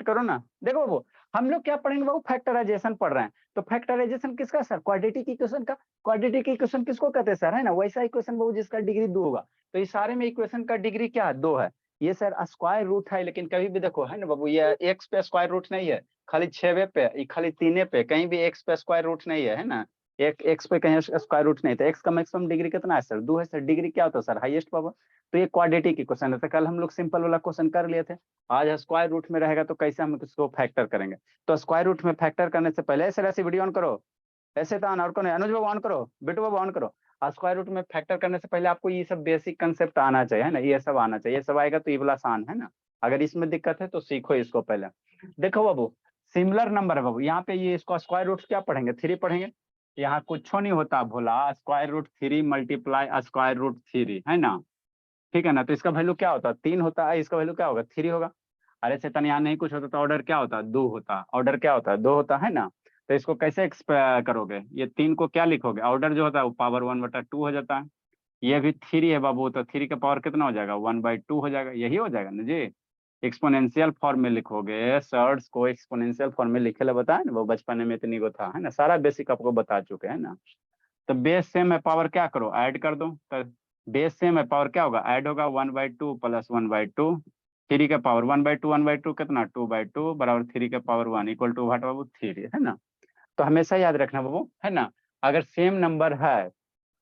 करो ना। देखो वो हम लोग क्या पढ़ेंगे बाबू, फैक्टराइजेशन पढ़ रहे हैं। तो फैक्टराइजेशन किसका सर, क्वाड्रेटिक इक्वेशन का। क्वाड्रेटिक इक्वेशन किसको कहते हैं सर, है ना, वैसा इक्वेशन बाबू जिसका डिग्री 2 होगा। तो इस सारे में इक्वेशन का डिग्री क्या है, 2 है। ये सर स्क्वायर रूट है, लेकिन कभी भी देखो, है ना बाबू, ये एक्स पे स्क्वायर रूट नहीं है, खाली 6वें पे, खाली 3 पे, कहीं भी एक्स पे स्क्वायर रूट नहीं है ना। एक एक्स पे कहीं स्क्वायर रूट नहीं, तो एक्स का मैक्सिमम डिग्री कितना है सर, 2 है सर। डिग्री क्या होता है सर, हाईएस्ट पावर। तो ये क्वाड्रेटिक इक्वेशन है। तो कल हम लोग सिंपल वाला क्वेश्चन कर लिए थे, आज स्क्वायर रूट में रहेगा, तो कैसे हम इसको फैक्टर करेंगे। तो स्क्वायर रूट में फैक्टर करने से पहले ऐसे ऐसी वीडियो ऑन करो, ऐसे तो ऑन, और कौन है, अनुज बाबू ऑन करो, बिट्टू बाबू ऑन करो। स्क्वायर रूट में फैक्टर करने से पहले आपको ये सब बेसिक कंसेप्ट आना चाहिए, है ना, ये सब आना चाहिए। ये सब आएगा तो ये वाला आसान है ना। अगर इसमें दिक्कत है तो सीखो इसको पहले। देखो बाबू, सिमिलर नंबर है बाबू, यहाँ पे ये इसको स्क्वायर रूट क्या पढ़ेंगे, 3 पढ़ेंगे। यहाँ कुछ नहीं होता Bhola, square root 3 multiply square root 3, है ना। ठीक है ना। तो इसका वैल्यू क्या होता है, 3 होता है, इसका वैल्यू क्या होगा, 3 होगा। अरे चेतन, यहाँ नहीं कुछ होता तो ऑर्डर क्या होता है, 2 होता। ऑर्डर क्या होता है, 2 होता है ना। तो इसको कैसे करोगे, ये 3 को क्या लिखोगे, ऑर्डर जो होता है वो पावर 1/2 हो जाता है। ये भी 3 है बाबू, तो 3 का पावर कितना हो जाएगा, 1/2 हो जाएगा, यही हो जाएगा ना जी। एक्सपोनेंशियल फॉर्म में लिखोगे, सर्ड्स को एक्सपोनेंशियल फॉर्म में लिखे ला, बताया ना वो बचपन में इतनी को था, है ना, सारा बेसिक आपको बता चुके हैं ना। तो बेस सेम है, पावर क्या करो, ऐड कर दो। तो बेस सेम है, पावर क्या होगा, ऐड होगा, 1/2 + 1/2। 3 का पावर 1/2, 1/2 कितना, 2/2 बराबर 3 का पावर 1 इक्वल टू व्हाट बाबू, 3, है ना। तो हमेशा याद रखना बाबू, है ना। अगर सेम नंबर है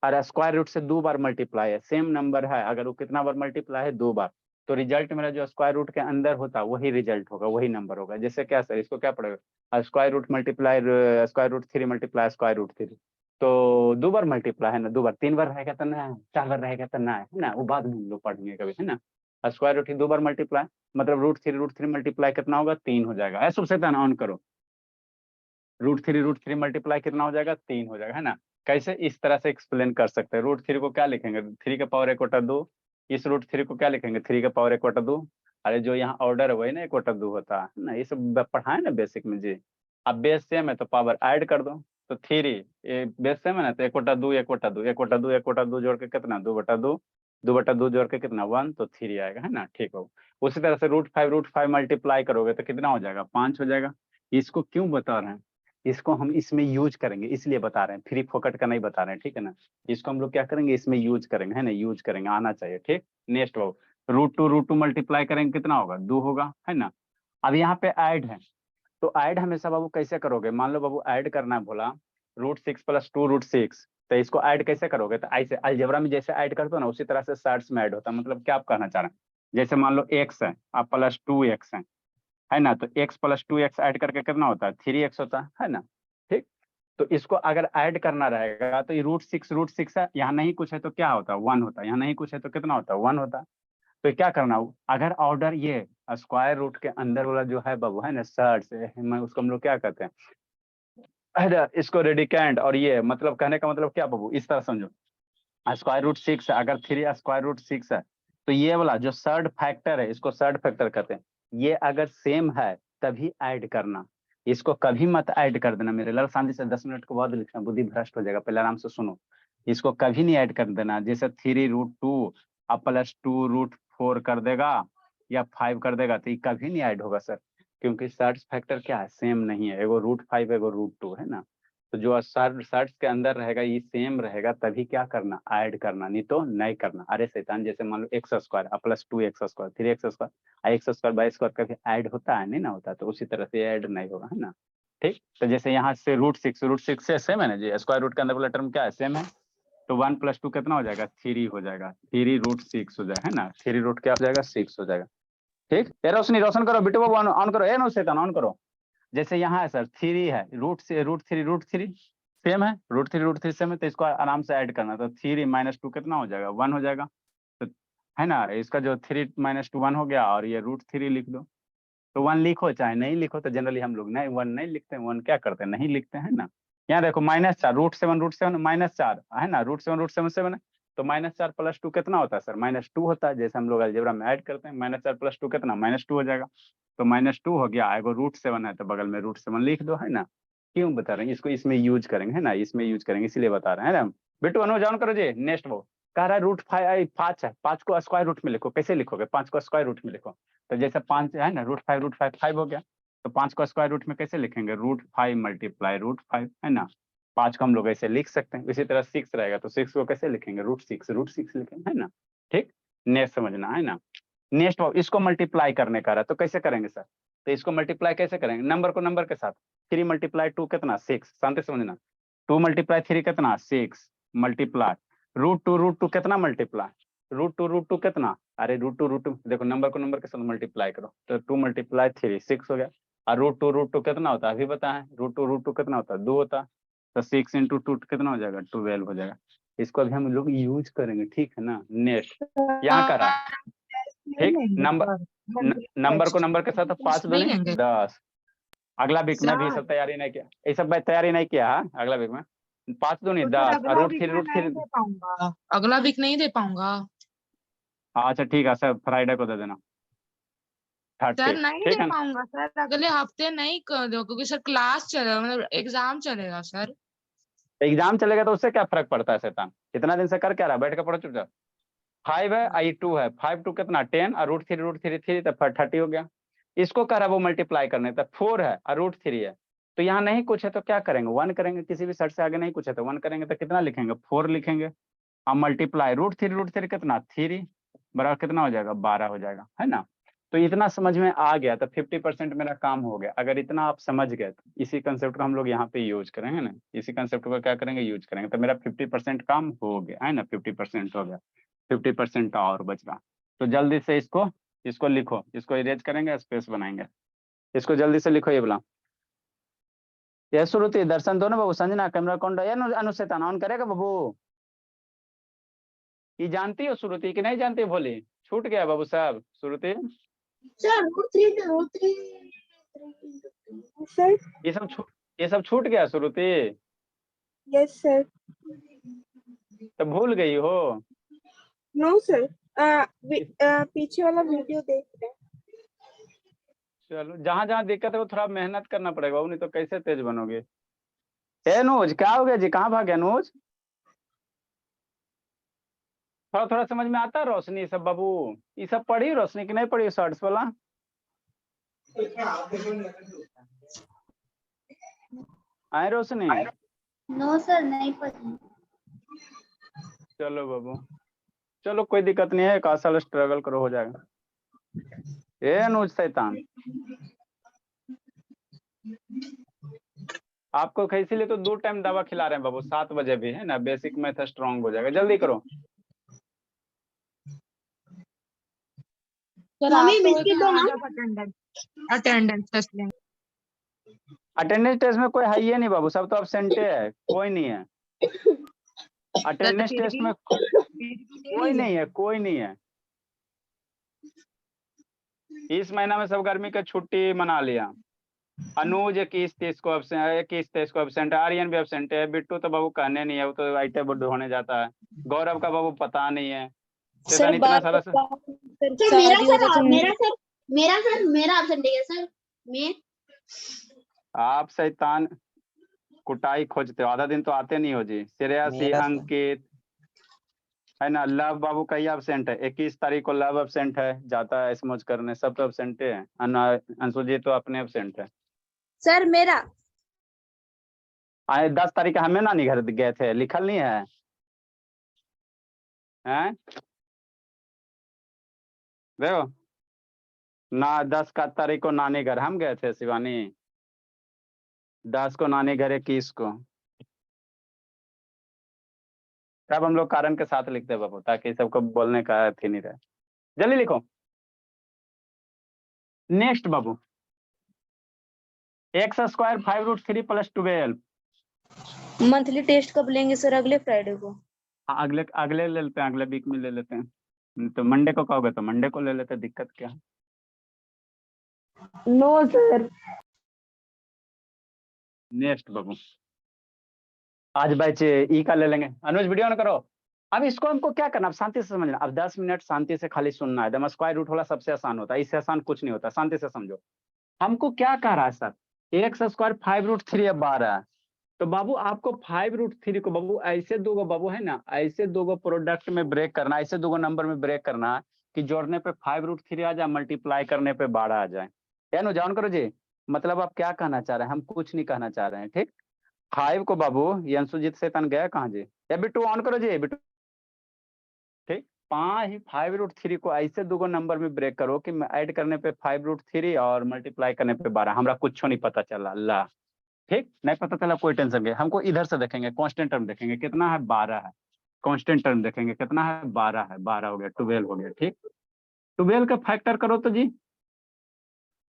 और स्क्वायर रूट से 2 बार मल्टीप्लाई है, सेम नंबर है, अगर वो कितना बार मल्टीप्लाई है, 2 बार, तो रिजल्ट मेरा जो स्क्वायर रूट के अंदर होता है वही रिजल्ट होगा, वही नंबर होगा। जैसे क्या सर, इसको क्या पड़ेगा, square root multiply square root 3 multiply square root 3। तो 2 बार मल्टीप्लाई है ना, 2 बार, 3 बार रहेगा तो ना, 4 बार रहेगा तो ना, है ना, वो बाद में हम लोग पढ़ेंगे कभी, है ना। स्क्वायर रूट 2 बार मल्टीप्लाई मतलब रूट थ्री मल्टीप्लाई कितना होगा, 3 हो जाएगा। ऐसा सबसे ऑन करो, रूट थ्री मल्टीप्लाई कितना हो जाएगा, 3 हो जाएगा, है ना। कैसे, इस तरह से एक्सप्लेन कर सकते हैं। रूट 3 को क्या लिखेंगे, 3 का पावर 1/2। इस रूट 3 को क्या लिखेंगे, 3 का पावर 1/2। अरे जो यहाँ ऑर्डर है वही ना 1/2 होता है ना, ये सब पढ़ाए ना बेसिक में जी। अब बेस सेम है तो पावर ऐड कर दो। तो 3 ये बेस सेम है ना, तो 1/2 1/2 1/2 1/2 जोड़ के कितना, 2/2 2/2 जोड़ के कितना, 1, तो 3 आएगा, है ना। ठीक हो। उसी तरह से रूट फाइव मल्टीप्लाई करोगे तो कितना हो जाएगा, 5 हो जाएगा। इसको क्यों बता रहे हैं, इसको हम इसमें यूज करेंगे इसलिए बता रहे हैं, फ्री फोकट का नहीं बता रहे हैं, ठीक है ना। इसको हम लोग क्या करेंगे, इसमें यूज करेंगे, है ना, यूज करेंगे, आना चाहिए, ठीक। नेक्स्ट वो रूट टू मल्टीप्लाई करेंगे कितना होगा, 2 होगा, है ना। अब यहाँ पे ऐड है, तो ऐड हमेशा बाबू कैसे करोगे, मान लो बाबू ऐड करना है बोला, √6 + 2 √6। तो इसको ऐड कैसे करोगे, तो ऐसे अलजेब्रा में जैसे ऐड करते हो ना, उसी तरह से सर्ट्स में ऐड होता है। मतलब क्या आप कहना चाह रहे हैं, जैसे मान लो x है, आप +2x है ना, तो x + 2x ऐड करके कितना होता है, 3x होता है ना। ठीक। तो इसको अगर ऐड करना रहेगा तो ये √6 है, यहाँ नहीं कुछ है तो क्या होता है, 1 होता है, यहाँ नहीं कुछ है तो कितना होता है, 1 होता है। तो क्या करना, अगर ऑर्डर ये स्क्वायर रूट के अंदर वाला जो है बाबू, है ना, सर्च मैं उसको हम लोग क्या कहते हैं, अरे इसको रेडिकेंड, और ये मतलब कहने का मतलब क्या बाबू, इस तरह समझो, √6 है, अगर 3 √6 है, तो ये वाला जो सर्ड फैक्टर है, इसको सर्ड फैक्टर कहते हैं। ये अगर सेम है तभी ऐड करना, इसको कभी मत ऐड कर देना मेरे लाल, शांति से 10 मिनट के बाद लिखना, बुद्धि भ्रष्ट हो जाएगा, पहले आराम से सुनो। इसको कभी नहीं ऐड कर देना, जैसे 3√2 अब +2√4 कर देगा या 5 कर देगा, तो ये कभी नहीं ऐड होगा सर, क्योंकि सर्च फैक्टर क्या है, सेम नहीं है, एगो √5 एगो √2, है ना। तो जो सर्च के अंदर रहेगा ये सेम रहेगा, तभी क्या करना, ऐड करना, नहीं तो नहीं करना। अरे शैतान, जैसे मान लो x² +2x², 3x², x² कभी ऐड होता है, नहीं ना होता, तो उसी तरह से ऐड नहीं होगा, है ना। ठीक। तो जैसे यहाँ से √6 से सेम है ना जी, स्क्वायर रूट के अंदर वाला टर्म क्या है, सेम है। तो 1 + 2 कितना हो जाएगा, 3 हो जाएगा, 3√6 हो जाएगा, है ना, 3 रूट क्या हो जाएगा, 6 हो जाएगा। ठीक। ये रोशनी रोशन करो, बिटू बाबू ऑन करो, ए नो शैतान ऑन करो। जैसे यहाँ है सर 3 है, √3 सेम है, √3 सेम है, तो इसको आराम से ऐड करना। तो 3 - 2 कितना हो जाएगा, 1 हो जाएगा। तो है ना, इसका जो 3 - 2 1 हो गया, और ये √3 लिख दो। तो 1 लिखो चाहे नहीं लिखो, तो जनरली हम लोग नहीं 1 नहीं लिखते हैं, 1 क्या करते हैं, नहीं लिखते हैं ना। यहाँ देखो -4 √7 -4 है ना, √7 7 है। तो -4 + 2 कितना होता है सर, -2 होता है, जैसे हम लोग अलजेब्रा में ऐड करते हैं, -4 + 2 कितना, -2 हो जाएगा। तो -2 हो गया, एगो √7 है, तो बगल में √7 लिख दो, है ना। क्यों बता रहे हैं, इसको इसमें यूज करेंगे, है ना, इसमें यूज करेंगे इसलिए बता रहे हैं, है ना। बेटू अनुज ऑन करो जी। नेक्स्ट वो कह रहा है √5 5 है, 5 को स्क्वायर रूट में लिखो, कैसे लिखोगे, 5 को स्क्वायर रूट में लिखो। तो जैसे 5 है ना, √5 5 हो गया। तो 5 को स्क्वायर रूट में कैसे लिखेंगे, √5 मल्टीप्लाई √5, है ना। 5 को हम लोग ऐसे लिख सकते हैं। इसी तरह 6 रहेगा तो 6 को कैसे लिखेंगे, √6 लिखेंगे, है ना। ठीक, नेक्स्ट समझना, है ना। नेक्स्ट इसको मल्टीप्लाई करने का रहा तो कैसे करेंगे सर, तो इसको मल्टीप्लाई कैसे करेंगे, नंबर को नंबर के साथ, 3 मल्टीप्लाई 2 कितना 6, शांति समझना, 2 मल्टीप्लाई 3 कितना 6, मल्टीप्लाई √2 कितना मल्टीप्लाई √2 कितना, अरे √2 देखो नंबर को नंबर के साथ मल्टीप्लाई करो तो 2 मल्टीप्लाई 3 6 हो गया। और √2 कितना होता है अभी बताएं, √2 कितना होता है 2 होता है, तो 6 × 2 कितना हो जाएगा 12 हो जाएगा। इसको अभी हम लोग यूज करेंगे, ठीक है ना। नेक्स्ट यहाँ करा, ठीक, नंबर को नंबर के साथ 5 दूनी 10। अगला वीक में भी सब तैयारी नहीं किया, ये सब तैयारी नहीं किया है, अगला वीक में 5 दूनी 10 और √3 अगला वीक नहीं दे पाऊंगा। अच्छा ठीक है सर, फ्राइडे को दे देना 30, सर नहीं ठीक दे है। पाऊंगा सर, अगले हफ्ते नहीं कर दो क्योंकि सर क्लास चलेगा, मतलब एग्जाम चलेगा सर। एग्जाम चलेगा तो उससे क्या फर्क पड़ता है शैतान, इतना दिन से कर क्या रहा, बैठ के पढ़ो चुपचाप। 5 है आई 2 है, 5 2 कितना 10 और √3 तो 30 हो गया। इसको कह रहा वो मल्टीप्लाई करने, तो 4 है और √3 है, तो यहाँ नहीं कुछ है तो क्या करेंगे 1 करेंगे, किसी भी शर्त से आगे नहीं कुछ है तो 1 करेंगे, तो कितना लिखेंगे 4 लिखेंगे। हम मल्टीप्लाई √3 कितना 3 बराबर कितना हो जाएगा 12 हो जाएगा, है ना। तो इतना समझ में आ गया तो 50% मेरा काम हो गया। अगर इतना आप समझ गए तो इसी कंसेप्ट को हम लोग यहाँ पे यूज करेंगे ना, इसी कंसेप्ट को क्या करेंगे यूज करेंगे, तो मेरा 50% काम हो गया, है ना, 50% हो गया, 50% और बच रहा। तो जल्दी से इसको लिखो, इसको इरेज करेंगे, स्पेस बनाएंगे, इसको जल्दी से लिखो। ये बोला ये श्रुति दर्शन दो ना बाबू, संजना कैमरा कौन अनुशेतन ऑन करेगा बाबू। ये जानती हो श्रुति कि नहीं जानती, भोली छूट गया बाबू साहब श्रुति सर √3 सर, ये सब छूट गया श्रुति, यस सर। तो भूल गई हो। नो सर, पीछे वाला वीडियो देख रहे हैं। चलो जहां जहां दिक्कत है वो थोड़ा मेहनत करना पड़ेगा, नहीं तो कैसे तेज बनोगे। अनुज क्या हो गया जी, कहाँ भागे अनुज, थोड़ा थोड़ा समझ में आता है रोशनी सब बाबू, ये सब पढ़ी रोशनी की नहीं पढ़ी शॉर्ट्स वाला, आए रोशनी। नो सर नहीं पता। चलो बाबू चलो कोई दिक्कत नहीं है, एक साल स्ट्रगल करो हो जाएगा। अनुज शैतान आपको इसीलिए तो 2 टाइम दवा खिला रहे हैं बाबू, 7 बजे भी, है ना, बेसिक मैथ स्ट्रांग हो जाएगा, जल्दी करो। सर मम्मी आप बिस्किट दो ना। अटेंडेंस टेस्ट लेंगे। अटेंडेंस टेस्ट में कोई है ही नहीं बाबू, सब तो अब्सेंट है, कोई नहीं है अटेंडेंस टेस्ट में, कोई नहीं है, कोई नहीं है। इस महीना में सब गर्मी का छुट्टी मना लिया। अनुज 21-23 को एब्सेंट है, आर्यन भी एब्सेंट है, बिट्टू तो बाबू कहने नहीं है, वो तो आईटे बुड होने जाता है, गौरव का बाबू पता नहीं है। सर इतना सारा मेरा एब्सेंट है सर। मैं आप शैतान कुटाई खोजते हो, आधा दिन तो आते नहीं हो जी। श्रेयसी अंकित है ना, लव बाबू का ही एब्सेंट है, 21 तारीख को लव एब्सेंट है, जाता है स्मोच करने, सब तो एब्सेंट है। अंशु जी तो अपने एब्सेंट है। सर मेरा आए 10 तारीख का हमें नानी घर गए थे, लिखल नहीं है, हैं देखो ना, 10 का तारीख को नानी घर हम गए थे शिवानी, 10 को नानी घर, 21 को, तब हम लोग कारण के साथ लिखते हैं बाबू, ताकि सबको बोलने का अथी नहीं रहे। जल्दी लिखो। नेक्स्ट बाबू x² 5√3 + 12। मंथली टेस्ट कब लेंगे सर, अगले फ्राइडे को? हाँ अगले ले लेते हैं, अगले वीक में ले लेते हैं, तो मंडे को कहोगे तो मंडे को ले लेते हैं, दिक्कत क्या है। No sir. नेक्स्ट बाबू आज बैच ई का ले लेंगे। अनुज वीडियो ऑन करो। अब इसको हमको क्या करना, अब शांति से समझना, अब 10 मिनट शांति से खाली सुनना है, एकदम स्क्वायर रूट वाला सबसे आसान होता है, इससे आसान कुछ नहीं होता, शांति से समझो। हमको क्या कह रहा है सर, x² 5√3 अब 12 है, तो बाबू आपको 5√3 को बाबू ऐसे दो बाबू है ना, ऐसे दो प्रोडक्ट में ब्रेक करना, ऐसे दो नंबर में ब्रेक करना कि जोड़ने पे 5√3 आ जाए, मल्टीप्लाई करने पे 12 आ जाए। अनुज ऑन करो जी। मतलब आप क्या कहना चाह रहे हैं? हम कुछ नहीं कहना चाह रहे हैं, ठीक। 5 को बाबू ये अंशुजीत शैतान गया कहाँ जी? या बिट्टू ऑन करो जी बिट्टू, ठीक। 5√3 को ऐसे दो नंबर में ब्रेक करो कि ऐड करने पे 5√3 और मल्टीप्लाई करने पे 12। हमरा कुछ नहीं पता चला, अल्लाह, ठीक। नहीं पता चला कोई टेंशन नहीं, हमको इधर से देखेंगे, कांस्टेंट टर्म देखेंगे कितना है, 12 है। कांस्टेंट टर्म देखेंगे कितना है, 12 है। 12 हो गया, 12 हो गया, ठीक। 12 का फैक्टर करो तो जी,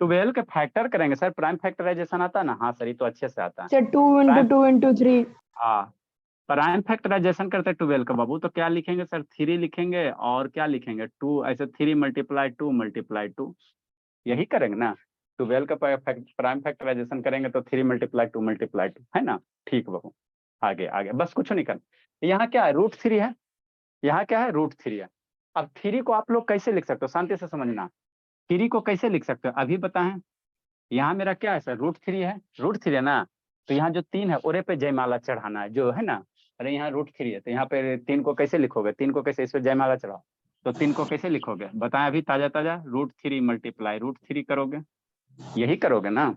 12 का फैक्टर करेंगे सर, प्राइम फैक्टराइजेशन आता है ना? हाँ सर, ये तो अच्छे से आता है। Sir 2 into 2 into 3। हाँ, प्राइम फैक्टराइजेशन करते हैं 12 का बाबू, तो क्या लिखेंगे सर? 3 लिखेंगे और क्या लिखेंगे? 2। ऐसे 3 × 2 × 2 यही करेंगे ना। 12 का प्राइम फैक्टराइजेशन करेंगे तो 3 × 2 × 2 है ना? ठीक बाबू, आगे आगे, बस कुछ नहीं करना। यहाँ क्या है? √3 है। यहाँ क्या है? √3 है। अब 3 को आप लोग कैसे लिख सकते हो? शांति से समझना। 3 को कैसे लिख सकते हो अभी बताएं। यहाँ मेरा क्या है सर? √3 है, √3 है ना। तो यहाँ जो 3 है उरे पे जयमाला चढ़ाना है, जो है ना। अरे यहाँ √3 है तो यहाँ पे 3 को कैसे लिखोगे? 3 को कैसे? इस पे जयमाला चढ़ाओ। तो 3 को कैसे लिखोगे बताएं अभी, ताजा ताजा। √3 × √3 करोगे, यही करोगे ना।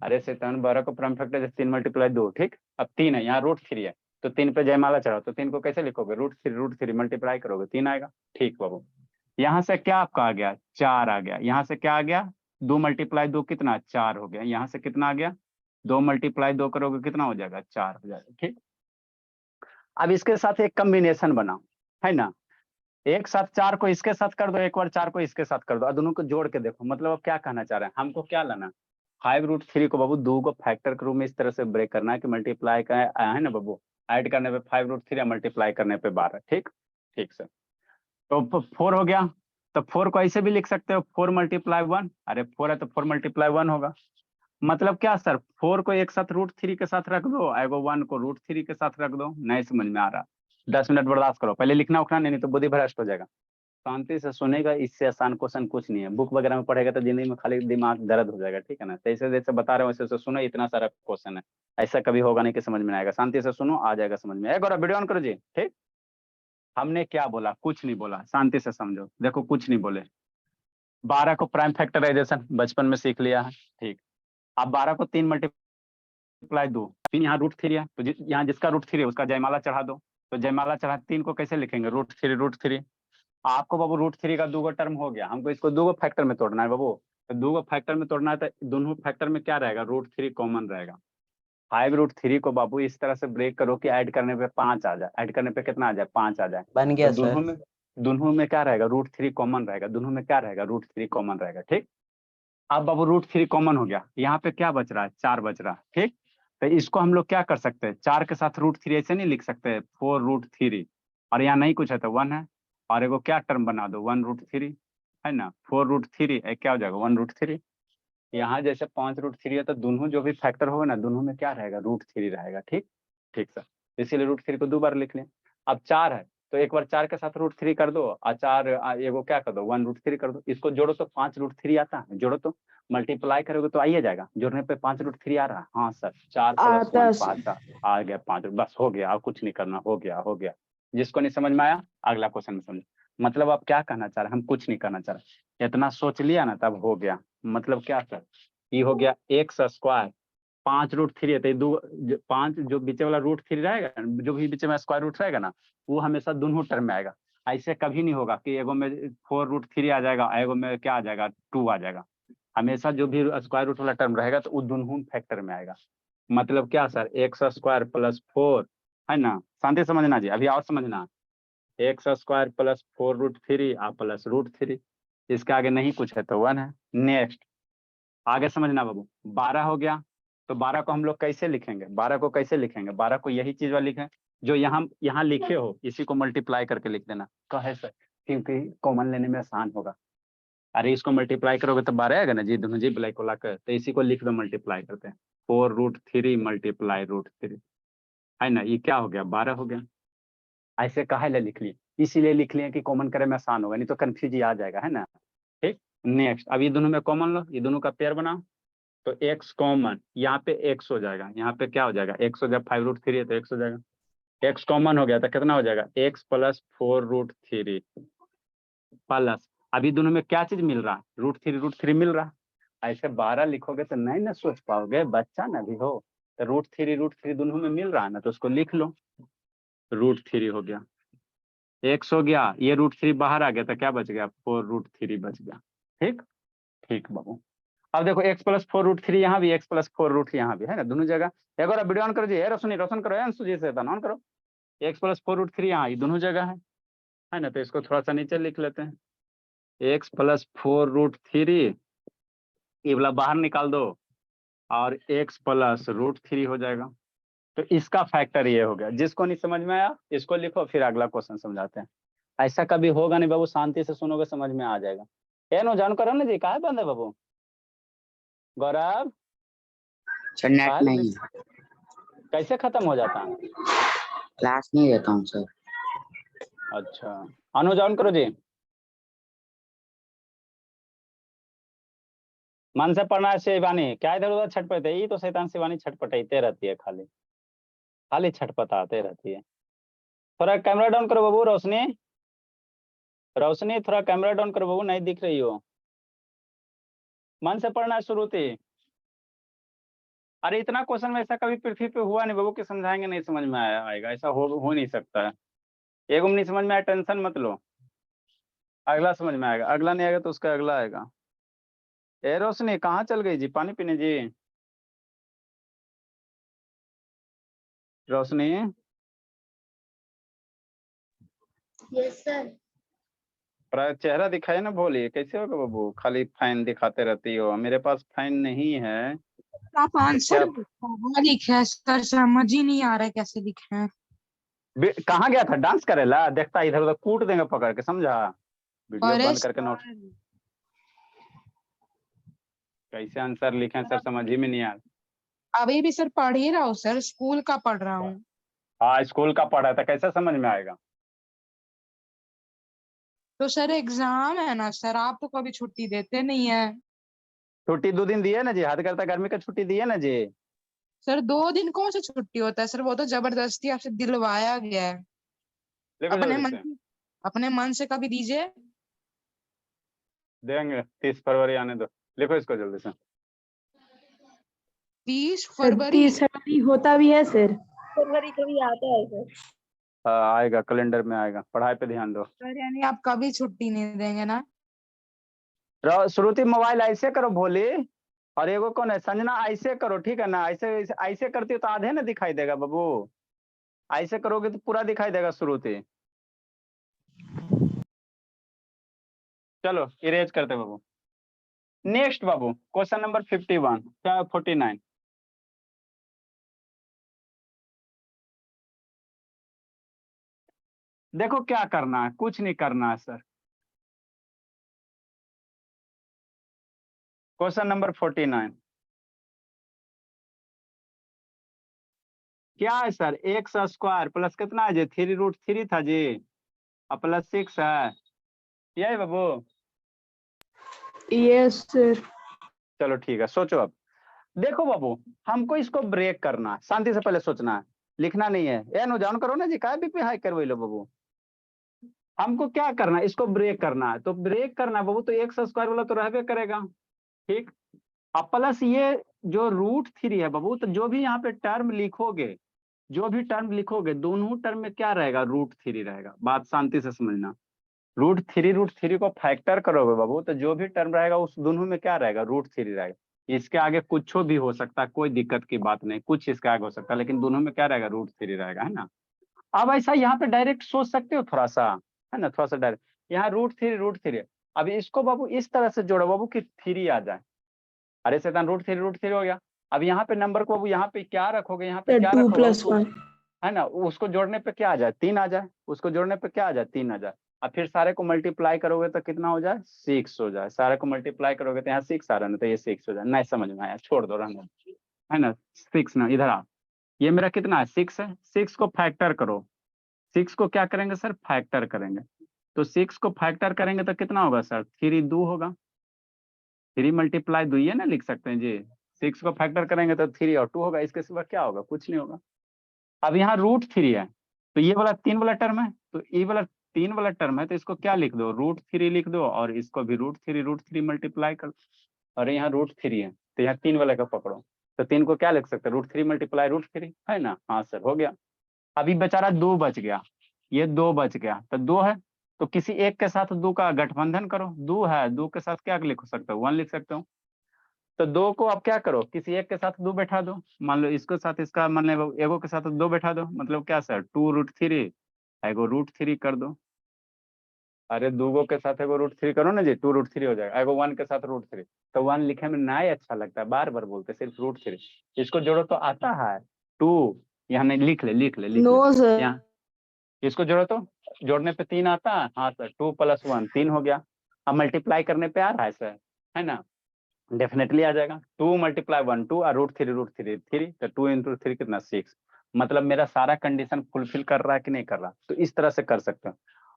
अरे शैतान, 12 को प्राइम फैक्टर 3 × 2, ठीक। अब 3 है, यहाँ √3 है, तो 3 पे जयमाला चढ़ाओ। तो 3 को कैसे लिखोगे? √3 मल्टीप्लाई करोगे, 3 आएगा। ठीक बाबू, यहाँ से क्या आपका आ गया? 4 आ गया। यहाँ से क्या आ गया? 2 × 2 कितना? 4 हो गया। यहाँ से कितना आ गया? 2 × 2 करोगे कितना हो जाएगा? 4 हो जाएगा, ठीक। अब इसके साथ एक कॉम्बिनेशन बनाओ, है ना। एक साथ 4 को इसके साथ कर दो, एक बार 4 को इसके साथ कर दो, और दोनों को जोड़ के देखो। मतलब अब क्या कहना चाह रहे हैं? हमको क्या लाना? 5√3 को बाबू 2 को फैक्टर के रूप में इस तरह से ब्रेक करना है कि मल्टीप्लाई का है ना बाबू, ऐड करने पे 5√3 मल्टीप्लाई करने पे 12, ठीक। ठीक सर, तो 4 हो गया। तो 4 को ऐसे भी लिख सकते हो, 4 × 1। अरे 4 है तो 4 × 1 होगा। मतलब क्या सर? 4 को एक साथ √3 के साथ रख दो, एगो 1 को √3 के साथ रख दो। नहीं समझ में आ रहा? 10 मिनट बर्दाश्त करो, पहले लिखना उखना नहीं तो बुद्धि भ्रष्ट हो जाएगा। शांति से सुनेगा, इससे आसान क्वेश्चन कुछ नहीं है। बुक वगैरह में पढ़ेगा तो जिंदगी में खाली दिमाग दर्द हो जाएगा, ठीक है ना। जैसे जैसे बता रहे हो वैसे वैसे सुनो, इतना सारा क्वेश्चन है, ऐसा कभी होगा नहीं कि समझ में आएगा। शांति से सुनो, आ जाएगा समझ में। गौरव वीडियो ऑन करो जी, ठीक। हमने क्या बोला? कुछ नहीं बोला, शांति से समझो। देखो कुछ नहीं बोले। 12 को प्राइम फैक्टराइजेशन बचपन में सीख लिया है, ठीक। अब 12 को 3 × 2, फिर यहाँ √3 है, तो यहाँ जिसका √3 है उसका जयमाला चढ़ा दो। तो जयमाला चढ़ा 3 को कैसे लिखेंगे? √3 आपको बाबू √3 का 2 टर्म हो गया, हमको इसको 2 फैक्टर में तोड़ना है बाबू। तो 2 फैक्टर में तोड़ना है तो दोनों फैक्टर में क्या रहेगा? √3 कॉमन रहेगा। 5√3 को बाबू इस तरह से ब्रेक करो कि ऐड करने पे 5 आ जाए। ऐड करने पे कितना आ जाए? 5 आ जाए। बन गया तो सर। दोनों में क्या रहेगा? √3 कॉमन रहेगा। दोनों में क्या रहेगा? √3 कॉमन रहेगा, ठीक। अब बाबू √3 कॉमन हो गया, यहाँ पे क्या बच रहा है? 4 बच रहा है, ठीक। तो इसको हम लोग क्या कर सकते हैं? 4 के साथ √3 ऐसे नहीं लिख सकते, 4√3, और यहाँ नहीं कुछ है तो 1 है, और एगो क्या टर्म बना दो? 1√3, है ना। 4√3 क्या हो जाएगा? 1√3। यहाँ जैसे 5√3 है तो दोनों जो भी फैक्टर होगा ना, दोनों में क्या रहेगा? √3 रहेगा, ठीक। ठीक सर, इसीलिए √3 को 2 बार लिख लें। अब 4 है तो एक बार 4 के साथ √3 कर दो, और 4 एगो क्या कर दो? 1√3 कर दो। इसको जोड़ो तो 5√3 आता है, जोड़ो तो, मल्टीप्लाई करोगे तो आइए जाएगा। जोड़ने पे 5√3 आ रहा है। हाँ सर, 4 + 1 5 आ गया 5। बस हो गया, और कुछ नहीं करना, हो गया हो गया। जिसको नहीं समझ में आया अगला क्वेश्चन में समझो। मतलब आप क्या कहना चाह रहे हैं? हम कुछ नहीं करना चाह रहे, इतना सोच लिया ना तब हो गया। मतलब क्या सर? ये हो गया x²। 5√3 है तो 5 जो बीच वाला √3 रहेगा, जो भी बीच में स्क्वायर रूट रहेगा ना, वो हमेशा दोनों टर्म में आएगा। ऐसे कभी नहीं होगा कि एगो में 4√3 आ जाएगा, एगो में क्या आ जाएगा? 2 आ जाएगा। हमेशा जो भी स्क्वायर रूट वाला टर्म रहेगा तो वो दोनों फैक्टर में आएगा। मतलब क्या सर? x² + 4, है ना। शांति समझना जी, अभी और समझना। x² + 4√3 प्लस √3, इसके आगे नहीं कुछ है तो 1 है। नेक्स्ट आगे समझना बाबू। 12 हो गया, तो 12 को हम लोग कैसे लिखेंगे? 12 को कैसे लिखेंगे? 12 को यही चीज वाला लिखें जो यहाँ लिखे हो, इसी को मल्टीप्लाई करके लिख देना। कहे सर क्योंकि कॉमन लेने में आसान होगा। अरे इसको मल्टीप्लाई करोगे तो 12 आएगा ना जी, दोनों जी ब्लैक को लाकर, तो इसी को लिख दो, मल्टीप्लाई करते हैं। 4√3 × √3, है ना। ये क्या हो गया? 12 हो गया। ऐसे काहे ले लिख लिए? इसीलिए लिख लिए कि कॉमन करे में आसान होगा, नहीं तो कंफ्यूज आ जाएगा, है ना। ठीक। नेक्स्ट, अब ये दोनों में कॉमन लो, ये दोनों का पेयर बनाओ। तो x कॉमन, यहाँ पे x हो जाएगा, यहाँ पे क्या हो जाएगा? x हो जाएगा, 5√3 है तो x हो जाएगा। x कॉमन हो गया तो कितना हो जाएगा? x + 4√3 प्लस, अभी दोनों में क्या चीज मिल रहा है? √3 मिल रहा है, ऐसे 12 लिखोगे तो नहीं ना सोच पाओगे, बच्चा ना भी हो। तो √3 दोनों में मिल रहा है ना, तो उसको लिख लो। √3 हो गया, x हो गया, ये √3 बाहर आ गया तो क्या बच गया, 4√3 बच गया। ठीक ठीक बाबू। अब देखो x + 4√3 यहाँ भी, x + 4√3 यहाँ भी है ना, दोनों जगह। एक बार वीडियो ऑन करो जी, रोशन करो, अंशु जी से ऑन करो। x + 4√3 यहाँ, ये दोनों जगह है ना, तो इसको थोड़ा सा नीचे लिख लेते हैं। x + 4√3, ये वाला बाहर निकाल दो और x + √3 हो जाएगा। तो इसका फैक्टर ये हो गया। जिसको नहीं समझ में आया इसको लिखो, फिर अगला क्वेश्चन समझाते हैं। ऐसा कभी होगा नहीं बाबू, शांति से सुनोगे समझ में आ जाएगा। ए नो जान करो ना जी, कहाँ बंद है बाबू गौरव? सर नेट काहे नहीं, कैसे खत्म हो जाता है? क्लास नहीं देता हूँ सर। अच्छा अनुज ऑन करो जी। मन से पढ़ना है शिवानी, क्या इधर उधर छटपटे, ये तो शैतान शिवानी छटपटाते रहती है, खाली खाली छटपटाते रहती है। थोड़ा कैमरा डाउन करो बाबू, रोशनी रोशनी थोड़ा कैमरा डाउन करो बाबू, नहीं दिख रही हो। मन से पढ़ना शुरू थी। अरे इतना क्वेश्चन में ऐसा कभी पृथ्वी पे हुआ नहीं बाबू कि समझाएंगे नहीं समझ में आएगा, ऐसा हो नहीं सकता है। एक नहीं समझ में आया टेंशन मत लो, अगला समझ में आएगा, अगला नहीं आएगा तो उसका अगला आएगा। ए रोशनी कहाँ चल गई जी, पानी पीने जी? रोशनी यस सर। प्राय चेहरा दिखाई ना, बोलिए कैसे होगा बाबू, खाली फैन दिखाते रहती हो। मेरे पास फैन नहीं है। आप आंसर क्या कहाँ लिखे हैं सर, समझ ही नहीं आ रहा है कैसे लिखे हैं। कहाँ गया था डांस करेला? देखता इधर उधर कूट देंगे पकड़ के, समझा? वीडियो अरे बंद करके नोट। सर, कैसे आंसर लिखे सर, समझ ही में नहीं आ रहा। अभी भी सर पढ़ ही रहा हूँ सर, स्कूल का पढ़ रहा हूँ। हाँ स्कूल का पढ़ा था, कैसे समझ में आएगा? तो सर एग्जाम है ना सर, आप तो कभी छुट्टी देते नहीं है। छुट्टी 2 दिन दी है ना जी, हद करता गर्मी का छुट्टी दी है ना जी। सर 2 दिन कौन सा छुट्टी होता है सर, वो तो जबरदस्ती आपसे दिलवाया गया है। लिखो अपने जल्दी मन से। अपने मन से कभी दीजिए। देंगे 30 फरवरी आने दो, लिखो इसको जल्दी से। 30 फरवरी 30 फरवरी होता भी है सर, फरवरी को भी आता है सर। आएगा कैलेंडर में आएगा, पढ़ाई पे ध्यान दो। सर, यानी आप कभी छुट्टी नहीं देंगे ना? श्रुति मोबाइल ऐसे करो भोली, और एगो कौन है संजना, ऐसे करो ठीक है ना, ऐसे ऐसे, ऐसे करती हो तो आधे ना दिखाई देगा बाबू, ऐसे करोगे तो पूरा दिखाई देगा श्रुति। चलो इरेज करते बाबू। नेक्स्ट बाबू क्वेश्चन नंबर 51 क्या 49। देखो क्या करना है, कुछ नहीं करना है सर। क्वेश्चन नंबर 49 क्या है सर, x² प्लस कितना है जी, 3√3 था जी, और प्लस 6 है, यही बाबू। Yes sir. चलो ठीक है, सोचो अब। देखो बाबू हमको इसको ब्रेक करना है, शांति से पहले सोचना है, लिखना नहीं है। ए नो जान करो ना जी, काय बीपी हाई करवे लो बाबू। हमको क्या करना है, इसको ब्रेक करना है। तो ब्रेक करना है बाबू, तो x² वाला तो रहबे करेगा, ठीक। अब प्लस ये जो √3 है बाबू, तो जो भी यहाँ पे टर्म लिखोगे, जो भी टर्म लिखोगे दोनों टर्म में क्या रहेगा, √3 रहेगा। बात शांति से समझना। √3 को फैक्टर करोगे बाबू, तो जो भी टर्म रहेगा उस दोनों में क्या रहेगा, √3 रहेगा। इसके आगे कुछ भी हो सकता है, कोई दिक्कत की बात नहीं, कुछ इसके आगे हो सकता है, लेकिन दोनों में क्या रहेगा, √3 रहेगा, है ना। अब ऐसा यहाँ पे डायरेक्ट सोच सकते हो थोड़ा सा, है ना, थोड़ा सा डायरेक्ट। यहाँ √3 अब इसको बाबू इस तरह से जोड़ो बाबू कि 3 आ जाए। अरे शैतान, √3 हो गया। अब यहाँ पे नंबर को बाबू यहाँ पे क्या रखोगे, यहाँ पे क्या 2 रखोगे + 1 है ना, उसको जोड़ने पे क्या आ जाए, 3 आ जाए, उसको जोड़ने पे क्या आ जाए, 3 आ जाए। अब फिर सारे को मल्टीप्लाई करोगे तो कितना हो जाए, 6 हो जाए। सारे को मल्टीप्लाई करोगे तो यहाँ 6 आ रहा है ना, तो ये 6 हो जाए। नहीं समझ में आया, छोड़ दो, रहने दो, है ना। 6 ना, इधर आ, ये मेरा कितना है, 6 है। 6 को फैक्टर करो, 6 को क्या करेंगे सर, फैक्टर करेंगे। तो 6 को फैक्टर करेंगे तो कितना होगा सर, 3 2 होगा। 3 × 2 ये ना लिख सकते हैं जी। 6 को फैक्टर करेंगे तो 3 और 2 होगा, इसके सिवा क्या होगा, कुछ नहीं होगा। अब यहाँ √3 है, तो ये वाला 3 वाला टर्म है, तो ये वाला 3 वाला टर्म है, तो इसको क्या लिख दो, √3 लिख दो, और इसको भी √3 मल्टीप्लाई कर। और यहाँ √3 है, तो यहाँ 3 वाले का पकड़ो, तो 3 को क्या लिख सकते हैं, √3 मल्टीप्लाई √3 है ना। हाँ सर हो गया। अभी बेचारा 2 बच गया, ये 2 बच गया, तो 2 है तो किसी एक के साथ 2 का गठबंधन करो। 2 है, 2 के साथ क्या लिख सकते हो, 1 लिख सकते हो। तो 2 को आप क्या करो, किसी एक के साथ 2 बैठा दो, मान लो इसके साथ इसका, मतलब एगो के साथ 2 बैठा दो, मतलब क्या सर 2√3 एगो √3 कर दो। अरे 2 के साथ एगो √3 करो ना जी, 2√3 हो जाएगा। एगो 1 के साथ √3, तो 1 लिखे में ना ही अच्छा लगता है, बार बार बोलते सिर्फ √3। इसको जोड़ो तो आता है 2, यहाँ नहीं लिख ले लिख ले लिख नो ले सर। यहाँ, इसको जोड़ो तो जोड़ने पे 3 आता है। हाँ सर 2 + 1 3 हो गया। अब मल्टीप्लाई करने पे आ रहा है सर, है ना, डेफिनेटली आ जाएगा। 2 × 1 2 और √3 3, तो 2 × 3 कितना 6। मतलब मेरा सारा कंडीशन फुलफिल कर रहा है कि नहीं कर रहा, तो इस तरह से कर सकते हो।